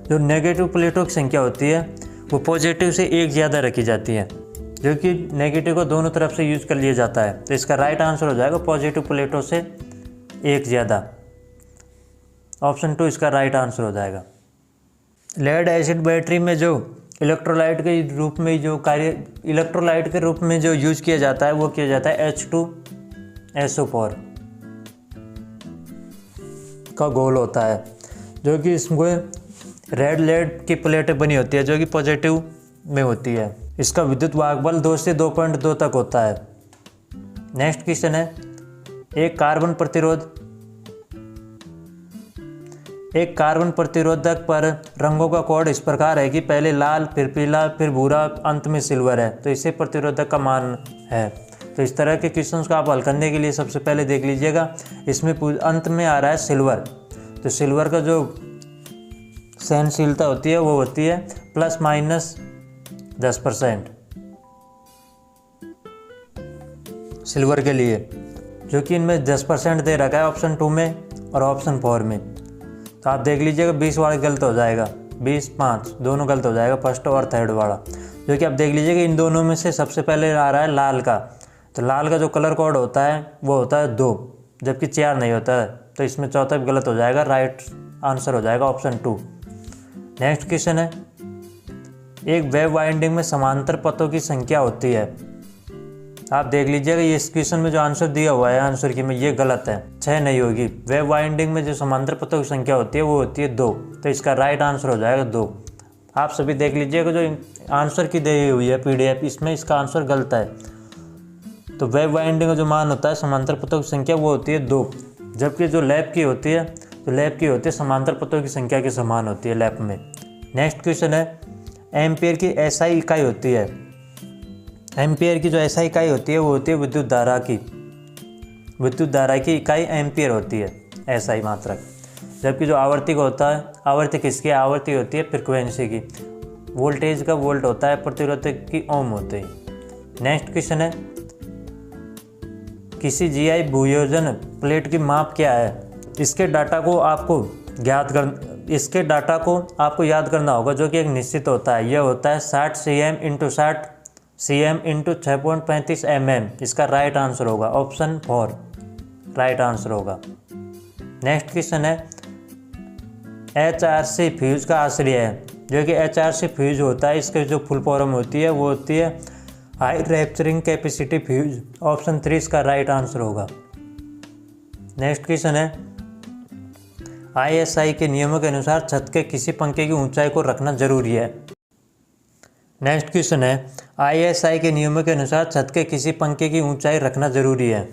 S1: जो नेगेटिव प्लेटों की संख्या होती है वो पॉजिटिव से एक ज़्यादा रखी जाती है, जो कि नेगेटिव को दोनों तरफ से यूज कर लिया जाता है। तो इसका राइट आंसर हो जाएगा पॉजिटिव प्लेटों से एक ज़्यादा। ऑप्शन 2 इसका राइट आंसर हो जाएगा। लेड एसिड बैटरी में जो इलेक्ट्रोलाइट के रूप में जो यूज किया जाता है वो किया जाता है H2SO4 का घोल होता है, जो कि इसमें रेड लेड की प्लेटें बनी होती है, जो कि पॉजिटिव में होती है। इसका विद्युत वाहक बल 2 से 2.2 तक होता है। नेक्स्ट क्वेश्चन है, एक कार्बन प्रतिरोधक पर रंगों का कोड इस प्रकार है कि पहले लाल, फिर पीला, फिर भूरा, अंत में सिल्वर है, तो इसे प्रतिरोधक का मान है। तो इस तरह के क्वेश्चंस को आप हल करने के लिए सबसे पहले देख लीजिएगा, इसमें अंत में आ रहा है सिल्वर। तो सिल्वर का जो सहनशीलता होती है वो होती है ±10% सिल्वर के लिए, जो कि इनमें 10% दे रखा है ऑप्शन 2 में और ऑप्शन 4 में। तो आप देख लीजिएगा 20 वाला गलत हो जाएगा, 20, 5 दोनों गलत हो जाएगा, फर्स्ट और थर्ड वाला। जो कि आप देख लीजिएगा इन दोनों में से सबसे पहले आ रहा है लाल का। तो लाल का जो कलर कोड होता है वो होता है 2, जबकि 4 नहीं होता है। तो इसमें चौथा भी गलत हो जाएगा, राइट आंसर हो जाएगा ऑप्शन 2। नेक्स्ट क्वेश्चन है, एक वेव वाइंडिंग में समांतर पथों की संख्या होती है। आप देख लीजिएगा ये इस क्वेश्चन में जो आंसर दिया हुआ है आंसर की में ये गलत है, 6 नहीं होगी। वेव वाइंडिंग में जो समांतर पथों की संख्या होती है वो होती है 2। तो इसका राइट आंसर हो जाएगा 2। आप सभी देख लीजिएगा जो आंसर की दी हुई है PDF, इसमें इसका आंसर गलत है। तो वेव वाइंडिंग का जो मान होता है समांतर पथों की संख्या वो होती है 2, जबकि जो लैप की होती है तो लैप की होती है समांतर पथों की संख्या के समान होती है लैप में। नेक्स्ट क्वेश्चन है, एम्पियर की SI इकाई होती है। एम्पियर की जो SI इकाई होती है वो होती है विद्युत धारा की इकाई एम्पियर होती है, SI मात्रक। जबकि जो आवर्ती का होता है, आवर्ती किसकी? आवर्ती होती है फ्रिक्वेंसी की। वोल्टेज का वोल्ट होता है, प्रतिरोधक की ओम होते हैं। नेक्स्ट क्वेश्चन है, किसी GI भूयोजन प्लेट की माप क्या है? इसके डाटा को आपको याद करना होगा, जो कि एक निश्चित होता है। यह होता है 60 cm × 60 cm × 6.35 mm। इसका राइट आंसर होगा ऑप्शन 4, राइट आंसर होगा। नेक्स्ट क्वेश्चन है, HRC फ्यूज का आश्रय है। जो कि HRC फ्यूज होता है, इसके जो फुल फॉर्म होती है वो होती है high rapturing capacity fuse. Option 3 इसका राइट आंसर होगा। नेक्स्ट क्वेश्चन है, ISI के नियमों के अनुसार छत के किसी पंखे की ऊंचाई को रखना जरूरी है। नेक्स्ट क्वेश्चन है, ISI के नियमों के अनुसार छत के किसी पंखे की ऊंचाई रखना जरूरी है।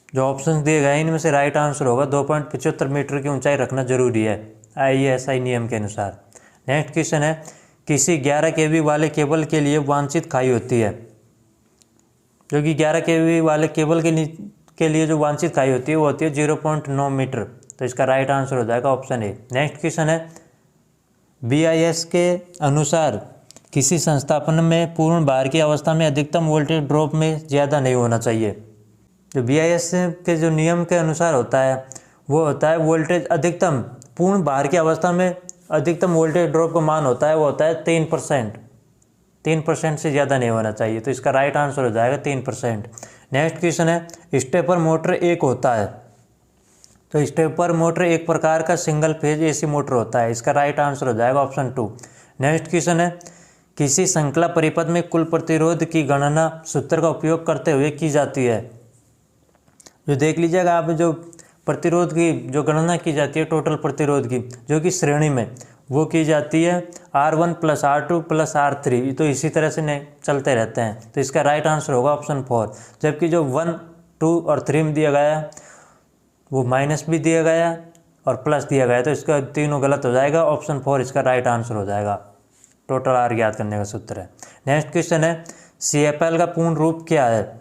S1: जो ऑप्शन दिए गए इनमें से राइट आंसर होगा 2.75 मीटर की ऊंचाई रखना जरूरी है ISI नियम के अनुसार। नेक्स्ट क्वेश्चन है, किसी 11 kV वाले केबल के लिए वांछित खाई होती है। जो कि 11 kV वाले केबल के लिए जो वांछित खाई होती है वो होती है 0.9 मीटर। तो इसका राइट आंसर हो जाएगा ऑप्शन ए। नेक्स्ट क्वेश्चन है, BIS के अनुसार किसी संस्थापन में पूर्ण भार की अवस्था में अधिकतम वोल्टेज ड्रॉप में ज़्यादा नहीं होना चाहिए। जो BIS के जो नियम के अनुसार होता है वो होता है वोल्टेज अधिकतम पूर्ण भार की अवस्था में अधिकतम वोल्टेज ड्रॉप का मान होता है वो होता है 3% से ज़्यादा नहीं होना चाहिए। तो इसका राइट आंसर हो जाएगा 3%। नेक्स्ट क्वेश्चन है, स्टेपर मोटर एक होता है। तो स्टेपर मोटर एक प्रकार का सिंगल फेज AC मोटर होता है। इसका राइट आंसर हो जाएगा ऑप्शन 2। नेक्स्ट क्वेश्चन है, किसी श्रृंखला परिपथ में कुल प्रतिरोध की गणना सूत्र का उपयोग करते हुए की जाती है। जो देख लीजिएगा आप, जो प्रतिरोध की जो गणना की जाती है टोटल प्रतिरोध की, जो कि श्रेणी में वो की जाती है R1 + R2 + R3। तो इसी तरह से चलते रहते हैं। तो इसका राइट आंसर होगा ऑप्शन 4। जबकि जो 1, 2 और 3 में दिया गया है वो माइनस भी दिया गया और प्लस दिया गया है। तो इसका तीनों गलत हो जाएगा। ऑप्शन 4 इसका राइट आंसर हो जाएगा। टोटल R याद करने का सूत्र है। नेक्स्ट क्वेश्चन है, CFL का पूर्ण रूप क्या है?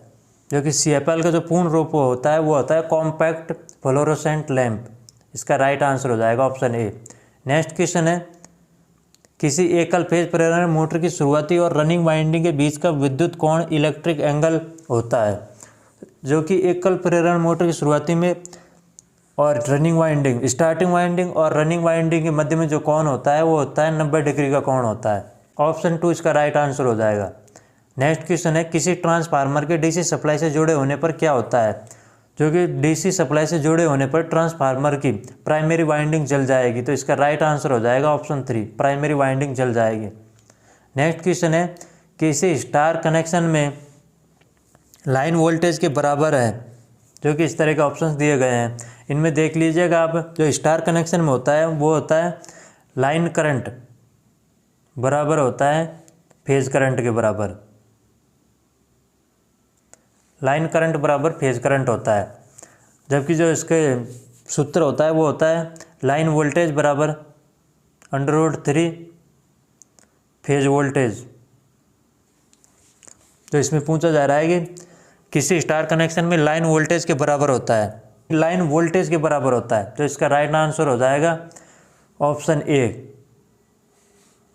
S1: जो कि CFL का जो पूर्ण रूप होता है वो होता है कॉम्पैक्ट फ्लोरोसेंट लैंप। इसका राइट आंसर हो जाएगा ऑप्शन ए। नेक्स्ट क्वेश्चन है, किसी एकल फेज प्रेरण मोटर की शुरुआती और रनिंग वाइंडिंग के बीच का विद्युत कोण इलेक्ट्रिक एंगल होता है। जो कि एकल प्रेरण मोटर की शुरुआती में और रनिंग वाइंडिंग, स्टार्टिंग वाइंडिंग और रनिंग वाइंडिंग के मध्य में जो कोण होता है वो होता है 90 डिग्री का कोण होता है। ऑप्शन 2 इसका राइट आंसर हो जाएगा। नेक्स्ट क्वेश्चन है, किसी ट्रांसफार्मर के डीसी सप्लाई से जुड़े होने पर क्या होता है। जो कि डीसी सप्लाई से जुड़े होने पर ट्रांसफार्मर की प्राइमरी वाइंडिंग जल जाएगी। तो इसका राइट आंसर हो जाएगा ऑप्शन 3, प्राइमरी वाइंडिंग जल जाएगी। नेक्स्ट क्वेश्चन है, किसी स्टार कनेक्शन में लाइन वोल्टेज के बराबर है। जो कि इस तरह के ऑप्शंस दिए गए हैं, इनमें देख लीजिएगा आप। जो स्टार कनेक्शन में होता है वो होता है लाइन करंट बराबर होता है फेज करंट के बराबर। लाइन करंट बराबर फेज करंट होता है। जबकि जो इसके सूत्र होता है वो होता है लाइन वोल्टेज बराबर √3 फेज वोल्टेज। तो इसमें पूछा जा रहा है कि किसी स्टार कनेक्शन में लाइन वोल्टेज के बराबर होता है, लाइन वोल्टेज के बराबर होता है। तो इसका राइट आंसर हो जाएगा ऑप्शन ए,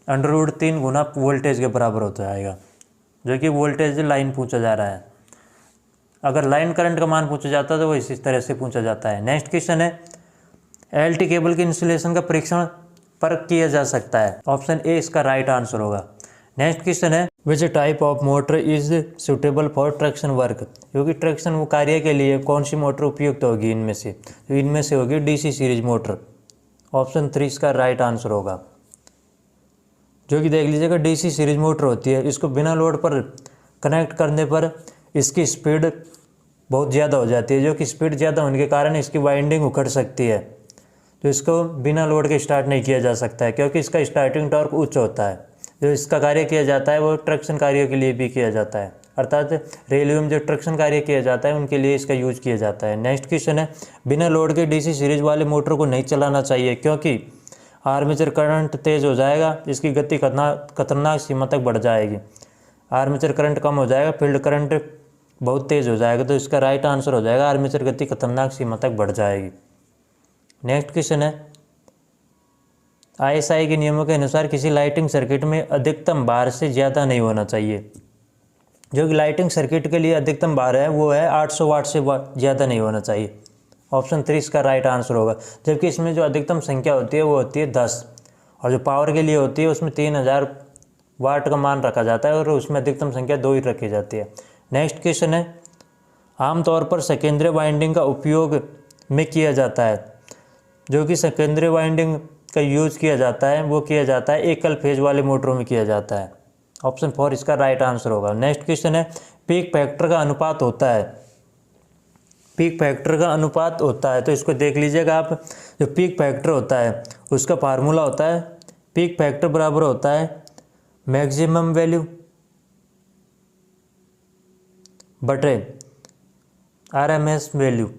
S1: √3 गुना वोल्टेज के बराबर हो जाएगा। जो कि वोल्टेज लाइन पूछा जा रहा है। अगर लाइन करंट का मान पूछा जाता है तो वो इसी तरह से पूछा जाता है। नेक्स्ट क्वेश्चन है, एलटी केबल के इंस्टॉलेशन का परीक्षण पर किया जा सकता है। ऑप्शन ए इसका राइट आंसर होगा। नेक्स्ट क्वेश्चन है, which type of motor is suitable for traction work. क्योंकि ट्रैक्शन कार्य के लिए कौन सी मोटर उपयुक्त होगी इनमें से। तो इनमें से होगी डीसी सीरीज मोटर। ऑप्शन 3 इसका राइट आंसर होगा। जो कि देख लीजिएगा डीसी सीरीज मोटर होती है, इसको बिना लोड पर कनेक्ट करने पर इसकी स्पीड बहुत ज़्यादा हो जाती है। जो कि स्पीड ज़्यादा होने के कारण इसकी वाइंडिंग उखड़ सकती है। तो इसको बिना लोड के स्टार्ट नहीं किया जा सकता है, क्योंकि इसका स्टार्टिंग टॉर्क उच्च होता है। जो इसका कार्य किया जाता है वो ट्रैक्शन कार्य के लिए भी किया जाता है, अर्थात रेलवे में जो ट्रैक्शन कार्य किया जाता है उनके लिए इसका यूज किया जाता है। नेक्स्ट क्वेश्चन है, बिना लोड के डीसी सीरीज वाले मोटर को नहीं चलाना चाहिए क्योंकि आर्मेचर करंट तेज़ हो जाएगा, इसकी गति खतरनाक सीमा तक बढ़ जाएगी। आर्मेचर करंट कम हो जाएगा, फील्ड करंट बहुत तेज़ हो जाएगा। तो इसका राइट आंसर हो जाएगा आर्मेचर गति खतरनाक सीमा तक बढ़ जाएगी। नेक्स्ट क्वेश्चन है, आईएसआई के नियमों के अनुसार किसी लाइटिंग सर्किट में अधिकतम भार से ज़्यादा नहीं होना चाहिए। जो कि लाइटिंग सर्किट के लिए अधिकतम भार है वो है 800 वाट से ज़्यादा नहीं होना चाहिए। ऑप्शन 3 इसका राइट आंसर होगा। जबकि इसमें जो अधिकतम संख्या होती है वो होती है 10, और जो पावर के लिए होती है उसमें 3000 वाट का मान रखा जाता है और उसमें अधिकतम संख्या 2 ही रखी जाती है। नेक्स्ट क्वेश्चन है, आमतौर पर सेकेंडरी वाइंडिंग का उपयोग में किया जाता है। जो कि सेकेंडरी वाइंडिंग का यूज़ किया जाता है वो किया जाता है एकल फेज वाले मोटरों में किया जाता है। ऑप्शन 4 इसका राइट आंसर होगा। नेक्स्ट क्वेश्चन है, पीक फैक्टर का अनुपात होता है। पीक फैक्टर का अनुपात होता है, तो इसको देख लीजिएगा आप। जो पीक फैक्टर होता है उसका फार्मूला होता है, पीक फैक्टर बराबर होता है मैक्सिमम वैल्यू बटे RMS value.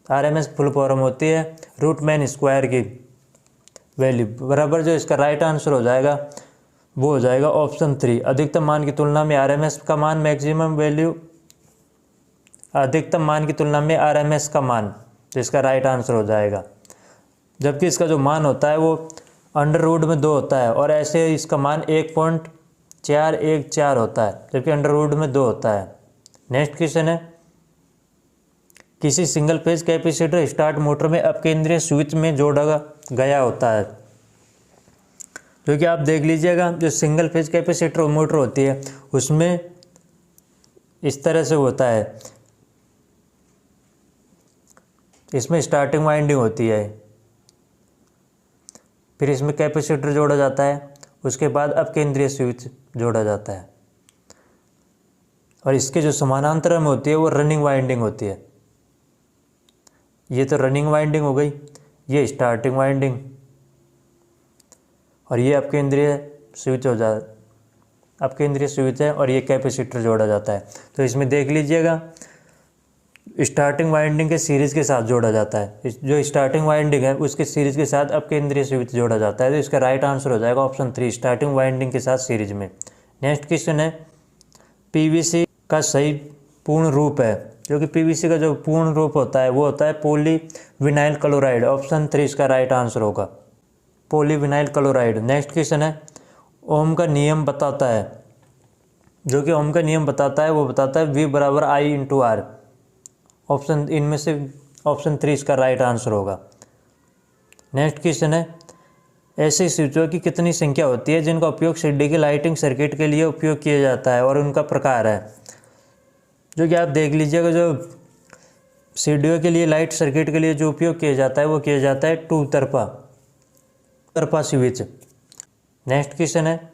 S1: RMS full form होती है रूट मीन स्क्वायर की वैल्यू बराबर। जो इसका राइट आंसर हो जाएगा वो हो जाएगा ऑप्शन 3, अधिकतम मान की तुलना में आरएमएस का मान, मैक्सिमम वैल्यू अधिकतम मान की तुलना में आरएमएस का मान। तो इसका राइट आंसर हो जाएगा। जबकि इसका जो मान होता है वो √2 होता है, और ऐसे इसका मान 1.414 होता है, जबकि √2 होता है। नेक्स्ट क्वेश्चन है, किसी single phase capacitor start motor में अपकेंद्रीय स्विच में जोड़ा गया होता है। जो कि आप देख लीजिएगा, जो सिंगल फेज कैपेसिटर मोटर होती है उसमें इस तरह से होता है, इसमें स्टार्टिंग वाइंडिंग होती है, फिर इसमें कैपेसिटर जोड़ा जाता है, उसके बाद अपकेंद्रीय स्विच जोड़ा जाता है, और इसके जो समानांतर में होती है वो रनिंग वाइंडिंग होती है। ये तो रनिंग वाइंडिंग हो गई, ये स्टार्टिंग वाइंडिंग, और ये अपकेंद्रीय स्विच हो जाता, अपकेंद्रीय स्विच है, और ये कैपेसिटर जोड़ा जाता है। तो इसमें देख लीजिएगा स्टार्टिंग वाइंडिंग के सीरीज़ के साथ जोड़ा जाता है। जो स्टार्टिंग वाइंडिंग है उसके सीरीज़ के साथ अपकेंद्रीय स्विच जोड़ा जाता है। तो इसका राइट आंसर हो जाएगा ऑप्शन 3, स्टार्टिंग वाइंडिंग के साथ सीरीज में। नेक्स्ट क्वेश्चन है, पीवीसी का सही पूर्ण रूप है। जो कि पीवीसी का जो पूर्ण रूप होता है वो होता है पॉलीविनाइल क्लोराइड। ऑप्शन 3 इसका राइट आंसर होगा, पॉलीविनाइल क्लोराइड। नेक्स्ट क्वेश्चन है, ओम का नियम बताता है, जो कि ओम का नियम बताता है वो बताता है V बराबर I इंटू आर। ऑप्शन इनमें से ऑप्शन 3 इसका राइट आंसर होगा। नेक्स्ट क्वेश्चन है, ऐसी स्विचों की कितनी संख्या होती है जिनका उपयोग सीडी की लाइटिंग सर्किट के लिए उपयोग किया जाता है और उनका प्रकार है। जो कि आप देख लीजिएगा, जो सीडीओ के लिए लाइट सर्किट के लिए जो उपयोग किया जाता है वो किया जाता है 2 तरफा स्विच। नेक्स्ट क्वेश्चन है,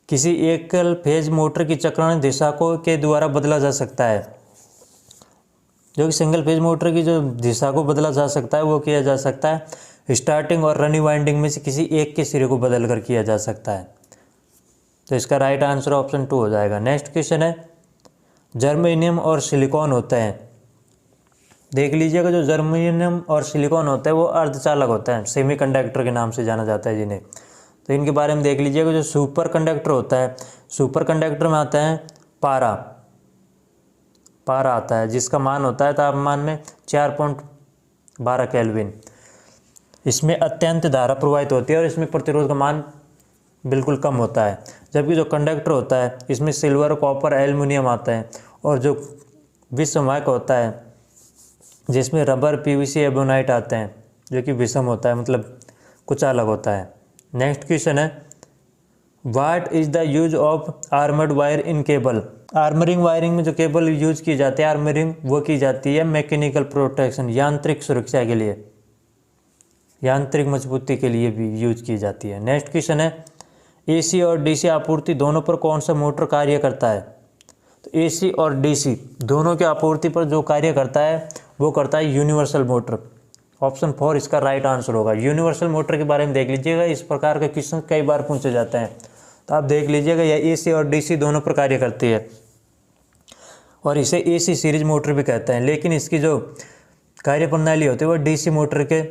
S1: किसी एकल फेज मोटर की चक्रण दिशा को के द्वारा बदला जा सकता है। जो कि सिंगल फेज मोटर की जो दिशा को बदला जा सकता है वो किया जा सकता है स्टार्टिंग और रनिंग वाइंडिंग में से किसी एक के सिरे को बदल कर किया जा सकता है। तो इसका राइट आंसर ऑप्शन 2 हो जाएगा। नेक्स्ट क्वेश्चन है, जर्मेनियम और सिलिकॉन होते हैं। देख लीजिएगा, जो जर्मेनियम और सिलिकॉन होता है वो अर्धचालक होता है, सेमीकंडक्टर के नाम से जाना जाता है जिन्हें। तो इनके बारे में देख लीजिएगा, जो सुपर कंडक्टर होता है, सुपर कंडक्टर में आता है पारा आता है, जिसका मान होता है तापमान में 4.12 केल्विन। इसमें अत्यंत धारा प्रवाहित होती है और इसमें प्रतिरोध का मान बिल्कुल कम होता है। जबकि जो कंडक्टर होता है इसमें सिल्वर, कॉपर, एल्युमिनियम आता है, और जो विषमवाहक होता है जिसमें रबर, पीवीसी, एबोनाइट आते हैं, जो कि विषम होता है, मतलब कुछ अलग होता है। नेक्स्ट क्वेश्चन है, what is the use of armoured wire in cable. Armouring wiring में जो केबल यूज की जाती है, आर्मरिंग वो की जाती है मैकेनिकल प्रोटेक्शन, यांत्रिक सुरक्षा के लिए, यांत्रिक मजबूती के लिए भी यूज की जाती है। नेक्स्ट क्वेश्चन है, एसी और डीसी आपूर्ति दोनों पर कौन सा मोटर कार्य करता है। तो एसी और डीसी दोनों की आपूर्ति पर जो कार्य करता है वो करता है यूनिवर्सल मोटर। ऑप्शन 4 इसका राइट आंसर होगा। यूनिवर्सल मोटर के बारे में देख लीजिएगा, इस प्रकार के क्वेश्चन कई बार पूछे जाते हैं, तो आप देख लीजिएगा यह एसी और डीसी दोनों पर कार्य करती है और इसे एसी सीरीज मोटर भी कहते हैं। लेकिन इसकी जो कार्य प्रणाली होती है वो डीसी मोटर के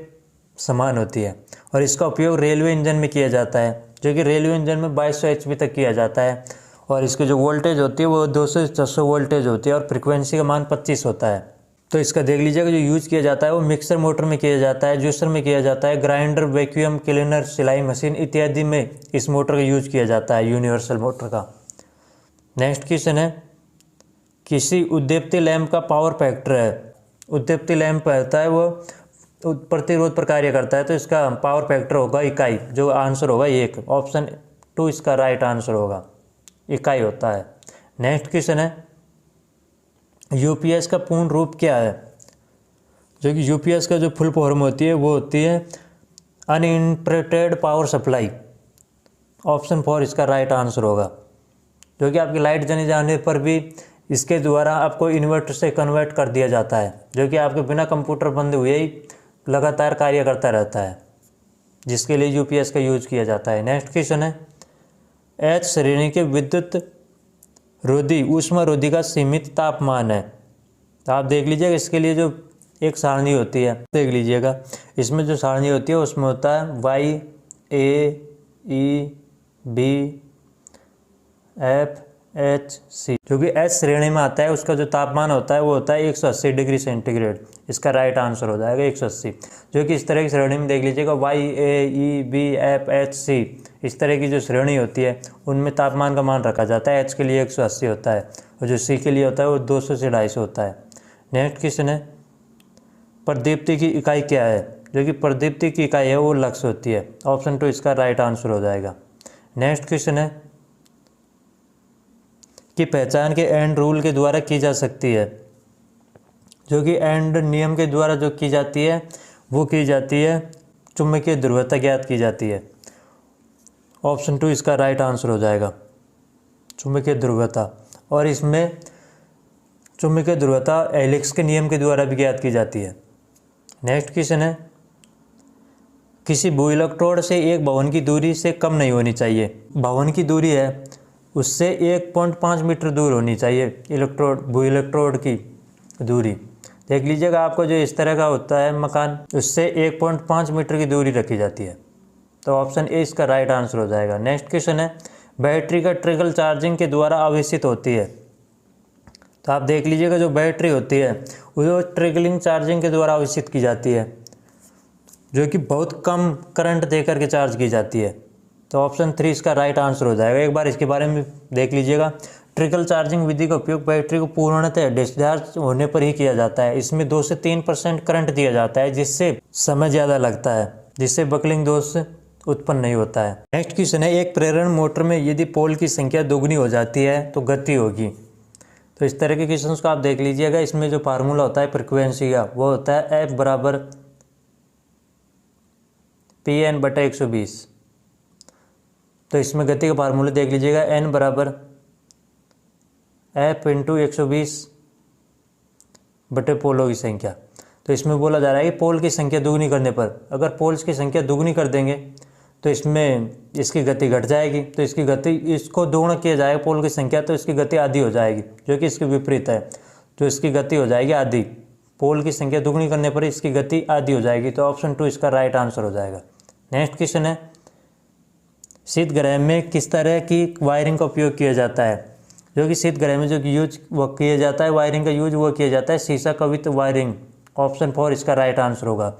S1: समान होती है और इसका उपयोग रेलवे इंजन में किया जाता है, जो कि रेलवे इंजन में 2200 HP तक किया जाता है और इसकी जो वोल्टेज होती है वो 200 से 600 वोल्टेज होती है और फ्रिक्वेंसी का मान 25 होता है। तो इसका देख लीजिएगा, जो यूज किया जाता है वो मिक्सर मोटर में किया जाता है, जूसर में किया जाता है, ग्राइंडर, वैक्यूम क्लीनर, सिलाई मशीन इत्यादि में इस मोटर का यूज किया जाता है, यूनिवर्सल मोटर का। नेक्स्ट क्वेश्चन है, किसी उद्दीप्ति लैंप का पावर फैक्टर है। उद्दीप्ति लैंप होता है वो प्रतिरोध पर कार्य करता है, तो इसका पावर फैक्टर होगा इकाई, जो आंसर होगा 1। ऑप्शन 2 इसका राइट आंसर होगा, इकाई होता है। नेक्स्ट क्वेश्चन है, यूपीएस का पूर्ण रूप क्या है। जो कि यूपीएस का जो फुल फॉर्म होती है वो होती है अनइंटरप्टेड पावर सप्लाई। ऑप्शन 4 इसका राइट आंसर होगा। जो कि आपकी लाइट चली जाने पर भी इसके द्वारा आपको इन्वर्टर से कन्वर्ट कर दिया जाता है, जो कि आपके बिना कंप्यूटर बंद हुए ही लगातार कार्य करता रहता है, जिसके लिए यूपीएस का यूज किया जाता है। नेक्स्ट क्वेश्चन है, एच श्रेणी के विद्युत रोधी ऊष्मा रोधी का सीमित तापमान है। तो आप देख लीजिएगा, इसके लिए जो एक सारणी होती है देख लीजिएगा, इसमें जो सारणी होती है उसमें होता है Y A E B F H C। जो कि H श्रेणी में आता है उसका जो तापमान होता है वो होता है 180 डिग्री सेंटीग्रेड। इसका राइट आंसर हो जाएगा 180। जो कि इस तरह की श्रेणी में देख लीजिएगा Y A E B F H C, इस तरह की जो श्रेणी होती है उनमें तापमान का मान रखा जाता है। H के लिए 180 होता है और जो C के लिए होता है वो 200 से 250 होता है। नेक्स्ट क्वेश्चन है, प्रदीप्ति की इकाई क्या है। जो कि प्रदीप्ति की इकाई है वो लक्स होती है। ऑप्शन 2 इसका राइट आंसर हो जाएगा। नेक्स्ट क्वेश्चन है की पहचान के एंड रूल के द्वारा की जा सकती है। जो कि एंड नियम के द्वारा जो की जाती है वो की जाती है चुंबकीय ध्रुवता ज्ञात की जाती है। ऑप्शन 2 इसका राइट आंसर हो जाएगा, चुंबकीय ध्रुवता। और इसमें चुंबकीय ध्रुवता हेलिक्स के नियम के द्वारा भी ज्ञात की जाती है। नेक्स्ट क्वेश्चन है, किसी भू इलेक्ट्रोड से एक भवन की दूरी से कम नहीं होनी चाहिए। भवन की दूरी है उससे 1.5 मीटर दूर होनी चाहिए भू इलेक्ट्रोड की दूरी। देख लीजिएगा, आपको जो इस तरह का होता है मकान, उससे 1.5 मीटर की दूरी रखी जाती है। तो ऑप्शन ए इसका राइट आंसर हो जाएगा। नेक्स्ट क्वेश्चन है, बैटरी का ट्रिकल चार्जिंग के द्वारा आवेशित होती है। तो आप देख लीजिएगा जो बैटरी होती है वो ट्रिकलिंग चार्जिंग के द्वारा आवेशित की जाती है, जो कि बहुत कम करंट देकर के चार्ज की जाती है। तो ऑप्शन 3 इसका राइट आंसर हो जाएगा। एक बार इसके बारे में देख लीजिएगा। ट्रिकल चार्जिंग विधि का उपयोग बैटरी को पूर्णतः डिस्चार्ज होने पर ही किया जाता है। इसमें 2 से 3% करंट दिया जाता है, जिससे समय ज़्यादा लगता है, जिससे बकलिंग दोष उत्पन्न नहीं होता है। नेक्स्ट क्वेश्चन है, एक प्रेरण मोटर में यदि पोल की संख्या दोगुनी हो जाती है तो गति होगी। तो इस तरह के क्वेश्चन को आप देख लीजिएगा। इसमें जो फार्मूला होता है फ्रिक्वेंसी का वो होता है F बराबर PN/120। तो इसमें गति का फार्मूला देख लीजिएगा, N बराबर F × 120 बटे पोलों की संख्या। तो इसमें बोला जा रहा है कि पोल की संख्या दुगनी करने पर, अगर पोल्स की संख्या दुगनी कर देंगे तो इसमें इसकी गति घट जाएगी। तो इसकी गति, इसको दोगुना किया जाएगा पोल की संख्या, तो इसकी गति आधी हो जाएगी, जो कि इसके विपरीत है। तो इसकी गति हो जाएगी आधी। पोल की संख्या दुगनी करने पर इसकी गति आधी हो जाएगी। तो ऑप्शन 2 इसका राइट आंसर हो जाएगा। नेक्स्ट क्वेश्चन है, शीत गृह में किस तरह की वायरिंग का उपयोग किया जाता है। जो कि शीत गृह में जो यूज वो किया जाता है, वायरिंग का यूज वो किया जाता है शीशा कवित वायरिंग। ऑप्शन 4 इसका राइट आंसर होगा।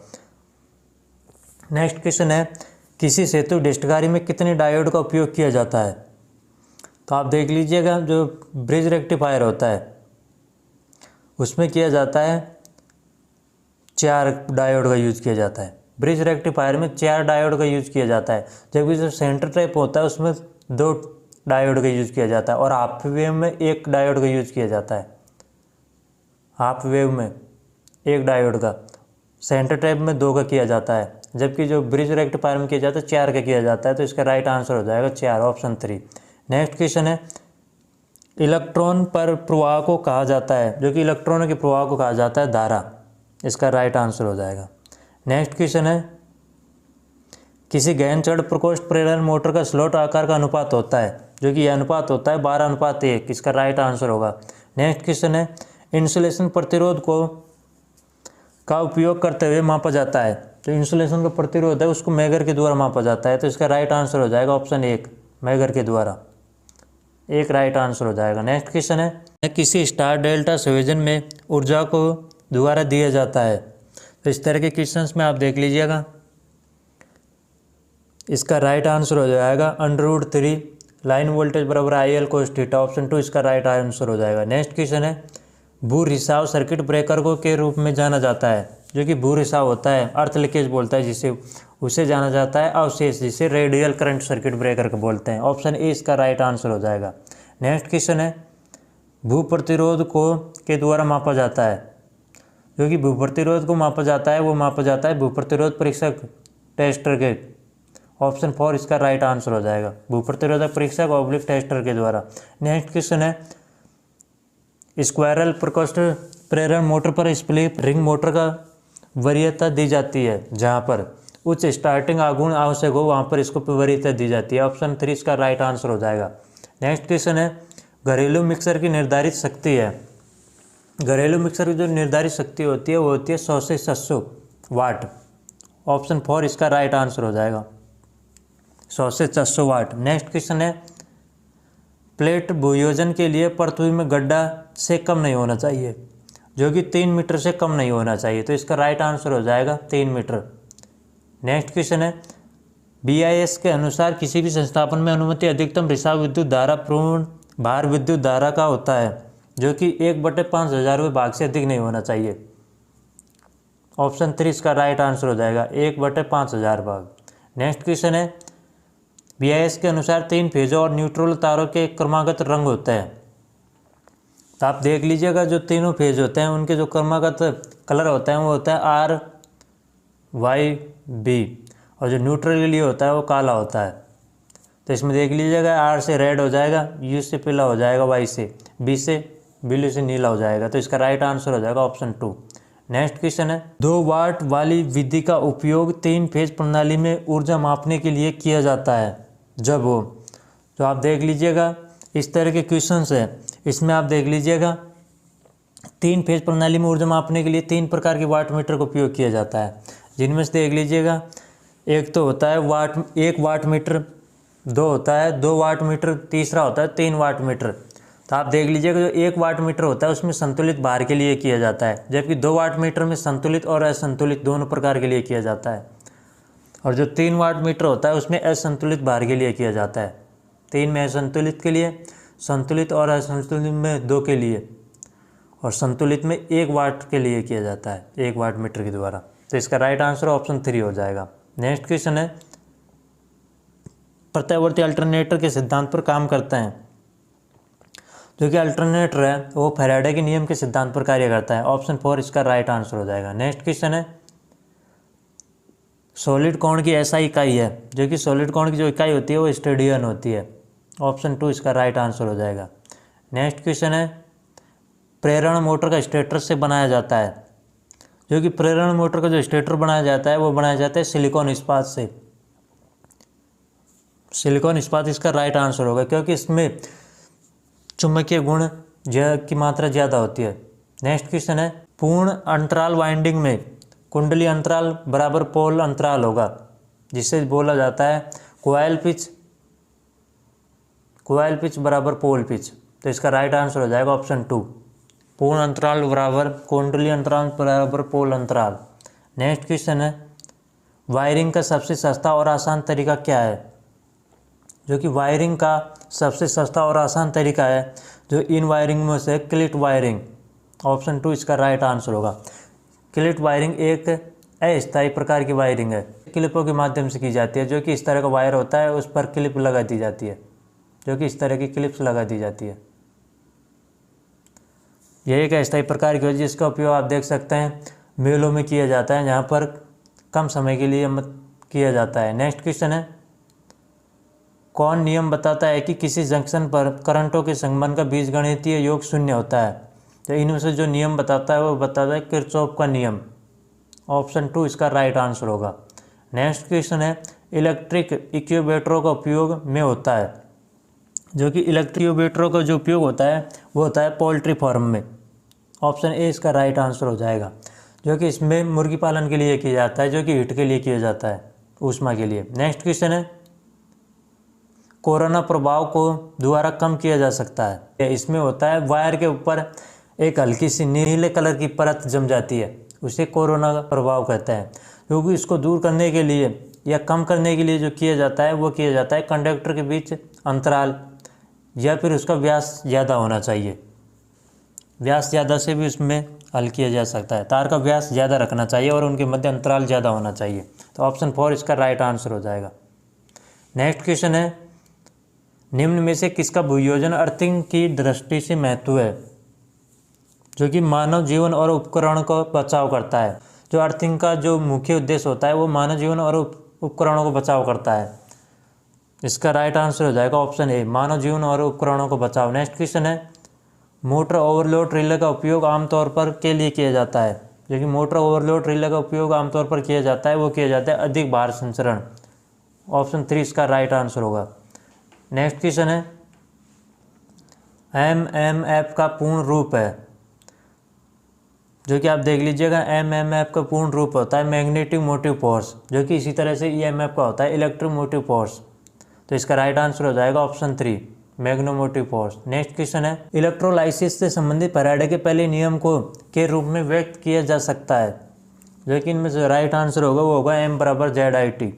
S1: नेक्स्ट क्वेश्चन है, किसी सेतु डिस्टकारी में कितने डायोड का उपयोग किया जाता है। तो आप देख लीजिएगा, जो ब्रिज रेक्टिफायर होता है उसमें किया जाता है 4 डायोड का यूज किया जाता है। ब्रिज रेक्टिफायर में 4 डायोड का यूज किया जाता है, जबकि जो सेंटर टाइप होता है उसमें 2 डायोड का यूज किया जाता है, और हाफ वेव में 1 डायोड का यूज किया जाता है। हाफ वेव में 1 डायोड का, सेंटर टाइप में 2 का किया जाता है, जबकि जो ब्रिज रेक्टिफायर में किया जाता है 4 का किया जाता है। तो इसका राइट आंसर हो जाएगा 4, ऑप्शन 3। नेक्स्ट क्वेश्चन है, इलेक्ट्रॉन पर प्रवाह को कहा जाता है, जो कि इलेक्ट्रॉनों के प्रवाह को कहा जाता है धारा। इसका राइट आंसर हो जाएगा। नेक्स्ट क्वेश्चन है, किसी गहन चढ़ प्रकोष्ठ प्रेरण मोटर का स्लॉट आकार का अनुपात होता है, जो कि यह अनुपात होता है 12:1। इसका राइट आंसर होगा। नेक्स्ट क्वेश्चन है, इंसुलेशन प्रतिरोध का उपयोग करते हुए मापा जाता है। तो इंसुलेशन का प्रतिरोध है उसको मैगर के द्वारा मापा जाता है। तो इसका राइट आंसर हो जाएगा ऑप्शन 1, मैगर के द्वारा। 1 राइट आंसर हो जाएगा। नेक्स्ट क्वेश्चन है, किसी स्टार डेल्टा संयोजन में ऊर्जा को द्वारा दिया जाता है। तो इस तरह के क्वेश्चंस में आप देख लीजिएगा। इसका राइट आंसर हो जाएगा √3 लाइन वोल्टेज बराबर IL cos थीटा। ऑप्शन 2 इसका राइट आंसर हो जाएगा। नेक्स्ट क्वेश्चन है, भू रिसाव सर्किट ब्रेकर को के रूप में जाना जाता है। जो कि भू रिसाव होता है, अर्थ लीकेज बोलता है जिसे, उसे जाना जाता है अवशेष, जिसे रेडियल करंट सर्किट ब्रेकर को बोलते हैं। ऑप्शन ए इसका राइट आंसर हो जाएगा। नेक्स्ट क्वेश्चन है, भू प्रतिरोध को के द्वारा मापा जाता है। जो कि भू प्रतिरोध को मापा जाता है वो मापा जाता है भू प्रतिरोध परीक्षक टेस्टर के। ऑप्शन 4 इसका राइट आंसर हो जाएगा, भू प्रतिरोधक परीक्षक ऑब्लिक टेस्टर के द्वारा। नेक्स्ट क्वेश्चन है, स्क्वायरल प्रकोष्ठ प्रेरण मोटर पर स्प्लिट रिंग मोटर का वरीयता दी जाती है, जहां पर उच्च स्टार्टिंग आघूर्ण आवश्यक हो वहां पर इसको वरीयता दी जाती है। ऑप्शन 3 इसका राइट आंसर हो जाएगा। नेक्स्ट क्वेश्चन है, घरेलू मिक्सर की निर्धारित शक्ति है। घरेलू मिक्सर की जो निर्धारित शक्ति होती है वो होती है 100 से 700 वाट। ऑप्शन 4 इसका राइट आंसर हो जाएगा, 100 से 400 वाट। नेक्स्ट क्वेश्चन है, प्लेट भूयोजन के लिए पृथ्वी में गड्ढा से कम नहीं होना चाहिए, जो कि 3 मीटर से कम नहीं होना चाहिए। तो इसका राइट आंसर हो जाएगा 3 मीटर। नेक्स्ट क्वेश्चन है, BIS के अनुसार किसी भी संस्थापन में अनुमति अधिकतम रिसाव विद्युत धारा पूर्ण भार विद्युत धारा का होता है, जो कि 1/5000 भाग से अधिक नहीं होना चाहिए। ऑप्शन 3 इसका राइट आंसर हो जाएगा, 1/5000 भाग। नेक्स्ट क्वेश्चन है, BIS के अनुसार 3 फेजों और न्यूट्रल तारों के क्रमागत रंग होते हैं। तो आप देख लीजिएगा, जो तीनों फेज होते हैं उनके जो क्रमागत कलर होता है वो होता है RYB, और जो न्यूट्रल के लिए होता है वो काला होता है। तो इसमें देख लीजिएगा, R से रेड हो जाएगा, U से पीला हो जाएगा, Y से, B से ब्लू से नीला हो जाएगा। तो इसका राइट आंसर हो जाएगा ऑप्शन 2। नेक्स्ट क्वेश्चन है, 2 वाट वाली विधि का उपयोग 3 फेज प्रणाली में ऊर्जा मापने के लिए किया जाता है जब हो। तो आप देख लीजिएगा, इस तरह के क्वेश्चंस है। इसमें आप देख लीजिएगा, 3 फेज प्रणाली में ऊर्जा मापने के लिए 3 प्रकार के वाट मीटर का उपयोग किया जाता है, जिनमें से देख लीजिएगा, एक तो होता है 1 वाट मीटर, 2 होता है 2 वाट मीटर, तीसरा होता है 3 वाट मीटर। तो आप देख लीजिएगा जो 1 वाट मीटर होता है उसमें संतुलित भार के लिए किया जाता है, जबकि 2 वाट मीटर में संतुलित और असंतुलित दोनों प्रकार के लिए किया जाता है। और जो 3 वाट मीटर होता है उसमें असंतुलित भार के लिए किया जाता है। 3 में असंतुलित के लिए, संतुलित और असंतुलित में 2 के लिए, और संतुलित में 1 वाट के लिए किया जाता है 1 वाट मीटर के द्वारा। तो इसका राइट आंसर ऑप्शन 3 हो जाएगा। नेक्स्ट क्वेश्चन है, प्रत्यावर्ती अल्टरनेटर के सिद्धांत पर काम करते हैं। जो कि अल्टरनेटर है वो फैराडे के नियम के सिद्धांत पर कार्य करता है। ऑप्शन 4 इसका राइट आंसर हो जाएगा। नेक्स्ट क्वेश्चन है, सॉलिड कोण की ऐसा इकाई है। जो कि सॉलिड कोण की जो इकाई होती है वो स्टेडियन होती है। ऑप्शन 2 इसका राइट आंसर हो जाएगा। नेक्स्ट क्वेश्चन है, प्रेरण मोटर का स्टेटर से बनाया जाता है। जो कि प्रेरण मोटर का जो स्टेटर बनाया जाता है वो बनाया जाता है सिलिकॉन इस्पात से। सिलिकॉन इस्पात इसका राइट आंसर होगा, क्योंकि इसमें चुंबकीय गुण की मात्रा ज़्यादा होती है। नेक्स्ट क्वेश्चन है, पूर्ण अंतराल वाइंडिंग में कुंडली अंतराल बराबर पोल अंतराल होगा, जिसे बोला जाता है कोयल पिच बराबर पोल पिच। तो इसका राइट आंसर हो जाएगा ऑप्शन 2, पूर्ण अंतराल बराबर कुंडली अंतराल बराबर पोल अंतराल। नेक्स्ट क्वेश्चन है, वायरिंग का सबसे सस्ता और आसान तरीका क्या है। जो कि वायरिंग का सबसे सस्ता और आसान तरीका है जो इन वायरिंग में से क्लिप वायरिंग। ऑप्शन 2 इसका राइट आंसर होगा। क्लिप वायरिंग एक अस्थायी प्रकार की वायरिंग है, क्लिपों के माध्यम से की जाती है। जो कि इस तरह का वायर होता है उस पर क्लिप लगा दी जाती है, जो कि इस तरह की क्लिप्स लगा दी जाती है। यह एक अस्थायी प्रकार की है जिसका उपयोग आप देख सकते हैं मेलों में किया जाता है, जहाँ पर कम समय के लिए किया जाता है। नेक्स्ट क्वेश्चन है, कौन नियम बताता है कि किसी जंक्शन पर करंटों के संबंध का बीजगणितीय योग 0 होता है। तो इनमें से जो नियम बताता है वो बताता है किरचॉफ का नियम। ऑप्शन 2 इसका राइट आंसर होगा। नेक्स्ट क्वेश्चन है, इलेक्ट्रिक इक्यूबेटरों का उपयोग में होता है। जो कि इलेक्ट्रिक इक्यूबेटरों का जो उपयोग होता है वो होता है पोल्ट्री फार्म में। ऑप्शन ए इसका राइट आंसर हो जाएगा। जो कि इसमें मुर्गी पालन के लिए किया जाता है, जो कि हीट के लिए किया जाता है, ऊष्मा के लिए। नेक्स्ट क्वेश्चन है, कोरोना प्रभाव को दोबारा कम किया जा सकता है। इसमें होता है वायर के ऊपर एक हल्की सी नीले कलर की परत जम जाती है, उसे कोरोना प्रभाव कहते हैं। क्योंकि इसको दूर करने के लिए या कम करने के लिए जो किया जाता है वो किया जाता है कंडक्टर के बीच अंतराल, या फिर उसका व्यास ज़्यादा होना चाहिए। व्यास ज़्यादा से भी उसमें हल किया जा सकता है। तार का व्यास ज़्यादा रखना चाहिए और उनके मध्य अंतराल ज़्यादा होना चाहिए। तो ऑप्शन 4 इसका राइट आंसर हो जाएगा। नेक्स्ट क्वेश्चन है, निम्न में से किसका भूयोजन अर्थिंग की दृष्टि से महत्व है। जो कि मानव जीवन और उपकरण को बचाव करता है। जो अर्थिंग का जो मुख्य उद्देश्य होता है वो मानव जीवन और उपकरणों को बचाव करता है। इसका राइट आंसर हो जाएगा ऑप्शन ए, मानव जीवन और उपकरणों को बचाव। नेक्स्ट क्वेश्चन है, मोटर ओवरलोड रिले का उपयोग आमतौर पर के लिए किया जाता है। जो कि मोटर ओवरलोड रिले का उपयोग आमतौर पर किया जाता है वो किया जाता है अधिक भार संचरण। ऑप्शन 3 इसका राइट आंसर होगा। नेक्स्ट क्वेश्चन है, एमएमएफ का पूर्ण रूप है। जो कि आप देख लीजिएगा एमएमएफ का पूर्ण रूप होता है मैग्नेटिक मोटिव फोर्स, जो कि इसी तरह से ईएमएफ का होता है इलेक्ट्रोमोटिव फोर्स। तो इसका राइट आंसर हो जाएगा option 3 magnetomotive force. Next question है, इलेक्ट्रोलाइसिस से संबंधित फैराडे के पहले नियम को के रूप में व्यक्त किया जा सकता है। जो कि इनमें से राइट आंसर होगा वो होगा M = ZIT।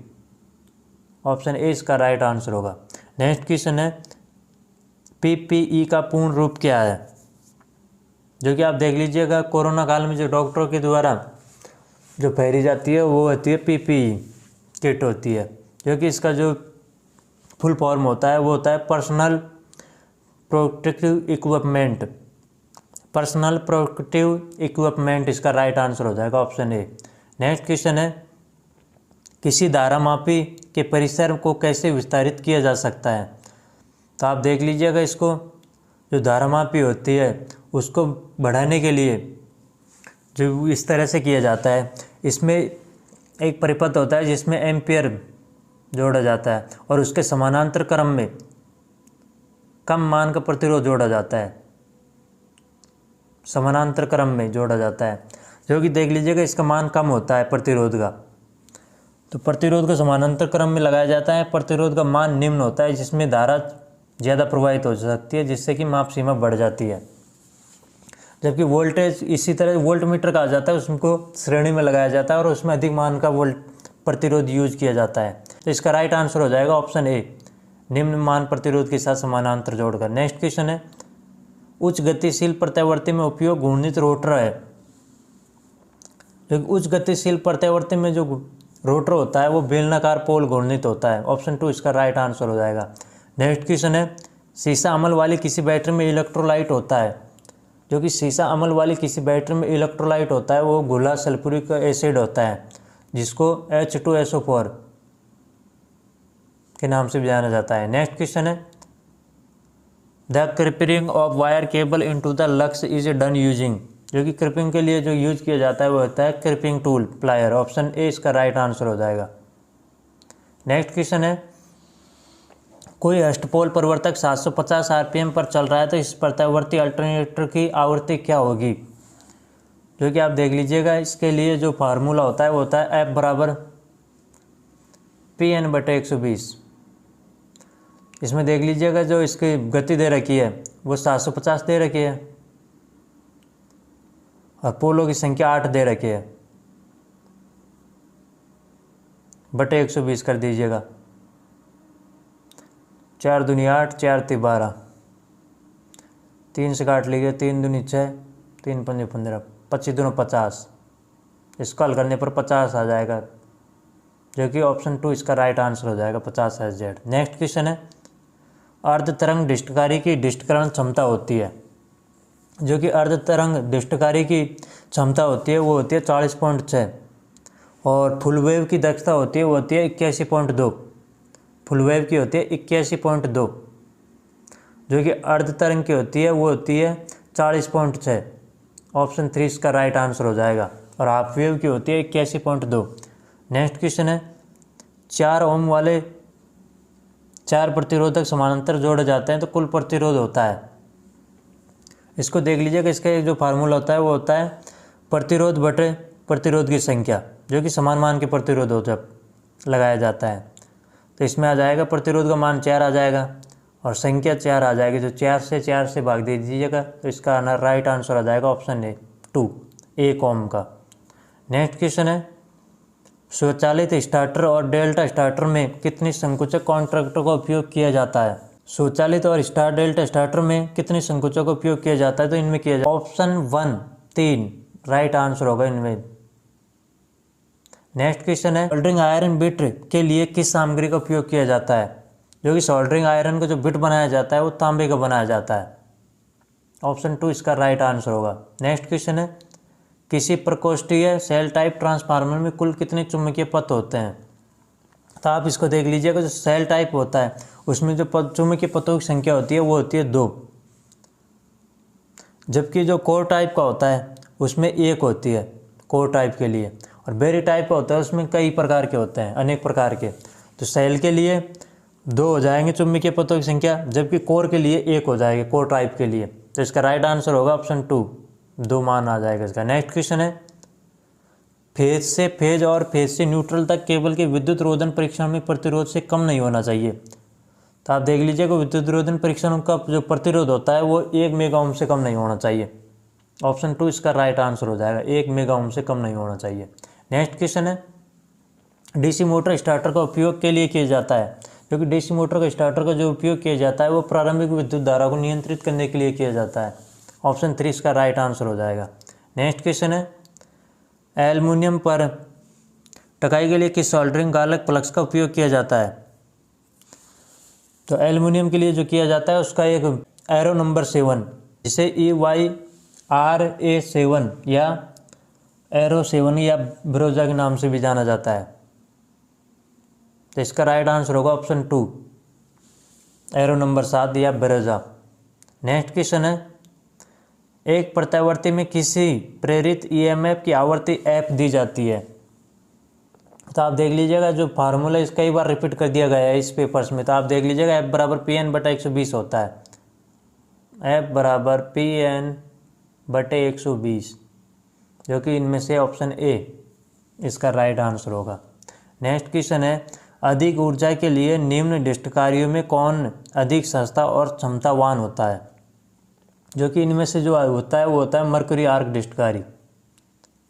S1: ऑप्शन ए इसका राइट आंसर होगा। नेक्स्ट क्वेश्चन है, PPE का पूर्ण रूप क्या है। जो कि आप देख लीजिएगा कोरोना काल में जो डॉक्टरों के द्वारा जो पहनी जाती है वो होती है PPE किट होती है। जो कि इसका जो फुल फॉर्म होता है वो होता है personal protective equipment. Personal protective equipment इसका राइट आंसर हो जाएगा ऑप्शन ए। नेक्स्ट क्वेश्चन है, किसी धारामापी के परिसर को कैसे विस्तारित किया जा सकता है। तो आप देख लीजिएगा इसको जो धारामापी होती है उसको बढ़ाने के लिए जो इस तरह से किया जाता है, इसमें एक परिपथ होता है जिसमें एम्पियर जोड़ा जाता है और उसके समानांतर क्रम में कम मान का प्रतिरोध जोड़ा जाता है, समानांतर क्रम में जोड़ा जाता है। जो कि देख लीजिएगा इसका मान कम होता है प्रतिरोध का, तो प्रतिरोध को समानांतर क्रम में लगाया जाता है। प्रतिरोध का मान निम्न होता है जिसमें धारा ज़्यादा प्रवाहित हो सकती है, जिससे कि माप सीमा बढ़ जाती है। जबकि वोल्टेज इसी तरह वोल्ट मीटर कहा जाता है, उसको श्रेणी में लगाया जाता है और उसमें अधिक मान का वोल्ट प्रतिरोध यूज किया जाता है। तो इसका राइट आंसर हो जाएगा ऑप्शन ए, निम्न मान प्रतिरोध के साथ समानांतर जोड़कर। नेक्स्ट क्वेश्चन है, उच्च गतिशील प्रत्यावर्ती में उपयोग घूर्णित रोटर है। जो उच्च गतिशील प्रत्यावर्ती में जो रोटर होता है वो बेलनाकार पोल घूर्णित होता है। ऑप्शन 2 इसका राइट आंसर हो जाएगा। नेक्स्ट क्वेश्चन है, सीसा अम्ल वाली किसी बैटरी में इलेक्ट्रोलाइट होता है। जो कि सीसा अम्ल वाली किसी बैटरी में इलेक्ट्रोलाइट होता है वो घुला सल्फ्यूरिक एसिड होता है, जिसको H2SO4 के नाम से भी जाना जाता है। नेक्स्ट क्वेश्चन है, the creeping of wire cable into the lux is done using. जो कि क्रिपिंग के लिए जो यूज किया जाता है वो होता है creeping tool plier. Option A इसका राइट आंसर हो जाएगा। नेक्स्ट क्वेश्चन है, कोई अष्टपोल परिवर्तक 750 आरपीएम पर चल रहा है तो इस प्रत्यावर्ती अल्टरनेटर की आवृत्ति क्या होगी। जो कि आप देख लीजिएगा, इसके लिए जो फार्मूला होता है वो होता है F बराबर PN/120। इसमें देख लीजिएगा जो इसकी गति दे रखी है वो 750 दे रखी है और पोलों की संख्या 8 दे रखी है, बटे 120 कर दीजिएगा। 4 दूनी 8, 4 × 12, 3 से काट लीजिए, 3 दूनी 6, 3 × 5 = 15, 25 दूनी 50। इसको हल करने पर 50 आ जाएगा, जो कि ऑप्शन 2 इसका राइट आंसर हो जाएगा, 50 SZ। नेक्स्ट क्वेश्चन है, अर्ध तरंग डिस्टकारी की डिस्टकरण क्षमता होती है। जो कि अर्ध तरंग डिस्टकारी की क्षमता होती है वो होती है 40.6 और फुल वेव की दक्षता होती है वो होती है 81.2। फुल वेव की होती है 81.2, जो कि अर्ध तरंग की होती है वो होती है 40.6। ऑप्शन 3 इसका राइट आंसर हो जाएगा। और हाफ वेव की होती है 81.2। नेक्स्ट क्वेश्चन है, 4 ओम वाले 4 प्रतिरोधक समानांतर जोड़े जाते हैं तो कुल प्रतिरोध होता है। इसको देख लीजिएगा, इसका एक जो फार्मूला होता है वो होता है प्रतिरोध बटे प्रतिरोध की संख्या, जो कि समान मान के प्रतिरोध हो जब लगाया जाता है। तो इसमें आ जाएगा प्रतिरोध का मान 4 आ जाएगा और संख्या 4 आ जाएगी, जो 4 से भाग दे दीजिएगा तो इसका राइट आंसर आ जाएगा ऑप्शन ए 2, 1 ओम का। नेक्स्ट क्वेश्चन है, स्वचालित स्टार्टर और डेल्टा स्टार्टर में कितनी संकुचक कॉन्ट्रैक्टर का उपयोग किया जाता है। स्वचालित और डेल्टा स्टार्टर में कितने संकुचक का उपयोग किया जाता है तो इनमें किया जाता है ऑप्शन 1 3 राइट आंसर होगा इनमें। नेक्स्ट क्वेश्चन है, सोल्डरिंग आयरन बिट के लिए किस सामग्री का उपयोग किया जाता है। जो कि सोल्डरिंग आयरन का जो बिट बनाया जाता है वो तांबे का बनाया जाता है। ऑप्शन 2 इसका राइट आंसर होगा। नेक्स्ट क्वेश्चन है, किसी प्रकोष्ठीय सेल टाइप ट्रांसफार्मर में कुल कितने चुंबकीय पथ होते हैं। तो आप इसको देख लीजिएगा, जो सेल टाइप होता है उसमें जो चुंबकीय पथों की संख्या होती है वो होती है 2, जबकि जो कोर टाइप का होता है उसमें 1 होती है कोर टाइप के लिए, और बेरी टाइप का होता है उसमें कई प्रकार के होते हैं, अनेक प्रकार के। तो सेल के लिए 2 हो जाएंगे चुंबकीय पथों की संख्या, जबकि कोर के लिए 1 हो जाएगी कोर टाइप के लिए। तो इसका राइट आंसर होगा ऑप्शन 2, 2 मान आ जाएगा इसका। नेक्स्ट क्वेश्चन है, फेज से फेज और फेज से न्यूट्रल तक केबल के विद्युत रोधन परीक्षण में प्रतिरोध से कम नहीं होना चाहिए। तो आप देख लीजिएगा, विद्युत रोधन परीक्षण का जो प्रतिरोध होता है वो 1 मेगा ओम से कम नहीं होना चाहिए। ऑप्शन 2 इसका राइट आंसर हो जाएगा, 1 मेगा ओम से कम नहीं होना चाहिए। नेक्स्ट क्वेश्चन है, डीसी मोटर स्टार्टर का उपयोग के लिए किया जाता है। क्योंकि डीसी मोटर का स्टार्टर का जो उपयोग किया जाता है वो प्रारंभिक विद्युत धारा को नियंत्रित करने के लिए किया जाता है। ऑप्शन 3 इसका राइट आंसर हो जाएगा। नेक्स्ट क्वेश्चन है, एल्युमिनियम पर टकाई के लिए किस सोल्डरिंग गालक प्लग्स का उपयोग किया जाता है। तो एल्युमिनियम के लिए जो किया जाता है उसका एक एरो नंबर 7, जिसे EYRA7 या एरो 7 या ब्रोजा के नाम से भी जाना जाता है। तो इसका राइट आंसर होगा ऑप्शन 2, एरो नंबर 7 या ब्रोजा। नेक्स्ट क्वेश्चन है, एक प्रत्यावर्ती में किसी प्रेरित EMF की आवृत्ति F दी जाती है। तो आप देख लीजिएगा, जो फार्मूला इस कई बार रिपीट कर दिया गया है इस पेपर्स में। तो आप देख लीजिएगा, F बराबर PN/120 होता है। F बराबर PN/120, जो कि इनमें से ऑप्शन ए इसका राइट आंसर होगा। नेक्स्ट क्वेश्चन है, अधिक ऊर्जा के लिए निम्न डिस्टकारियों में कौन अधिक सस्ता और क्षमतावान होता है? जो कि इनमें से जो होता है वो होता है मर्क्यूरी आर्क डिस्टकारी।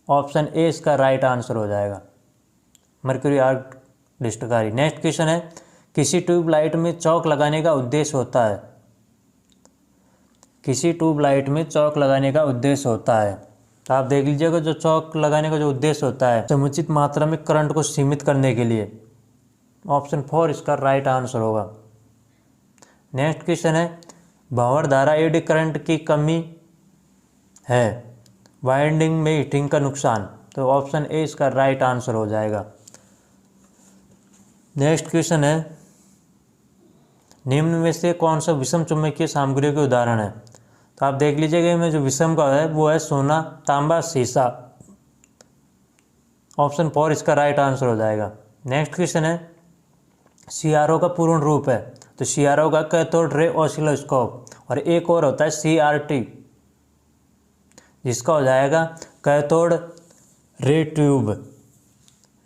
S1: ऑप्शन ए इसका राइट आंसर हो जाएगा, मर्क्यूरी आर्क डिस्टकारी। नेक्स्ट क्वेश्चन है, किसी ट्यूबलाइट में चौक लगाने का उद्देश्य होता है? किसी ट्यूबलाइट में चौक लगाने का उद्देश्य होता है, तो आप देख लीजिएगा जो चौक लगाने का जो उद्देश्य होता है समुचित मात्रा में करंट को सीमित करने के लिए। ऑप्शन 4 इसका राइट आंसर होगा। नेक्स्ट क्वेश्चन है, भंवर धारा एडी करंट की कमी है, वाइंडिंग में हीटिंग का नुकसान, तो ऑप्शन ए इसका राइट आंसर हो जाएगा। नेक्स्ट क्वेश्चन है, निम्न में से कौन सा विषम चुंबकीय सामग्री के उदाहरण है? तो आप देख लीजिएगा इसमें जो विषम का है वो है सोना, तांबा, सीसा। ऑप्शन 4 इसका राइट आंसर हो जाएगा। नेक्स्ट क्वेश्चन है, CRO का पूर्ण रूप है, तो CRO का कैथोड रे ऑसिलोस्कोप, और एक और होता है CRT, जिसका हो जाएगा cathode ray tube.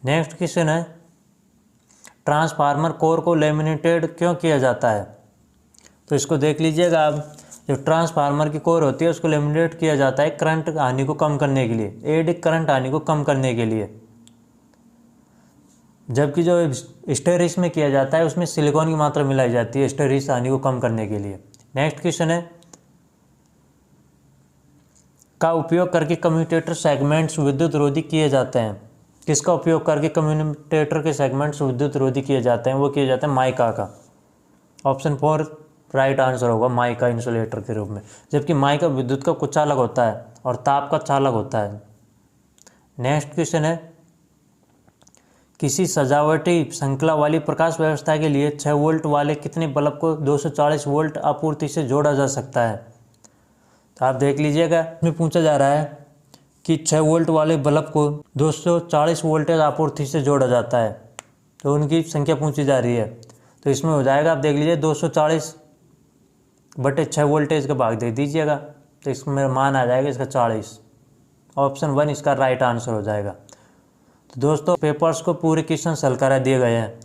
S1: Next question है, ट्रांसफार्मर कोर को लेमिनेटेड क्यों किया जाता है? तो इसको देख लीजिएगा आप, जो ट्रांसफार्मर की कोर होती है उसको लेमिनेट किया जाता है करंट हानि को कम करने के लिए, एडी करंट हानि को कम करने के लिए। जबकि जो स्टेरिस में किया जाता है उसमें सिलिकॉन की मात्रा मिलाई जाती है स्टेरिस हानि को कम करने के लिए। नेक्स्ट क्वेश्चन है, का उपयोग करके कम्यूटेटर सेगमेंट्स विद्युत रोधी किए जाते हैं? किसका उपयोग करके कम्यूटेटर के सेगमेंट्स विद्युत रोधी किए जाते हैं? वो किए जाते हैं माइका का। ऑप्शन 4 राइट आंसर होगा, माइका इंसुलेटर के रूप में। जबकि माइका विद्युत का कुचालक होता है और ताप का चालक होता है। नेक्स्ट क्वेश्चन है, किसी सजावटी श्रृंखला वाली प्रकाश व्यवस्था के लिए 6 वोल्ट वाले कितने बल्ब को 240 वोल्ट आपूर्ति से जोड़ा जा सकता है? तो आप देख लीजिएगा, इसमें पूछा जा रहा है कि 6 वोल्ट वाले बल्ब को 240 वोल्टेज आपूर्ति से जोड़ा जाता है, तो उनकी संख्या पूछी जा रही है। तो इसमें हो जाएगा, आप देख लीजिए 240/6 वोल्टेज का भाग दे दीजिएगा, तो इसमें मान आ जाएगा इसका 40। ऑप्शन 1 इसका राइट आंसर हो जाएगा। तो दोस्तों, पेपर्स को पूरे क्वेश्चन हल करा दिए गए हैं।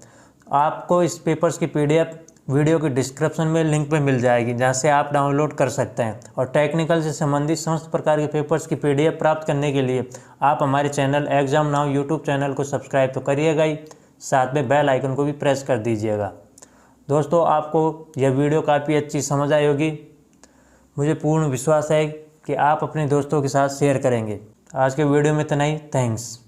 S1: आपको इस पेपर्स की PDF वीडियो के डिस्क्रिप्शन में लिंक पे मिल जाएगी, जहाँ से आप डाउनलोड कर सकते हैं। और टेक्निकल से संबंधित समस्त प्रकार के पेपर्स की PDF प्राप्त करने के लिए आप हमारे channel exam now YouTube channel को सब्सक्राइब तो करिएगा ही, साथ में बेल आइकन को भी प्रेस कर दीजिएगा। दोस्तों, आपको यह वीडियो काफ़ी अच्छी समझ आई होगी, मुझे पूर्ण विश्वास है कि आप अपने दोस्तों के साथ शेयर करेंगे। आज के वीडियो में इतना ही, थैंक्स।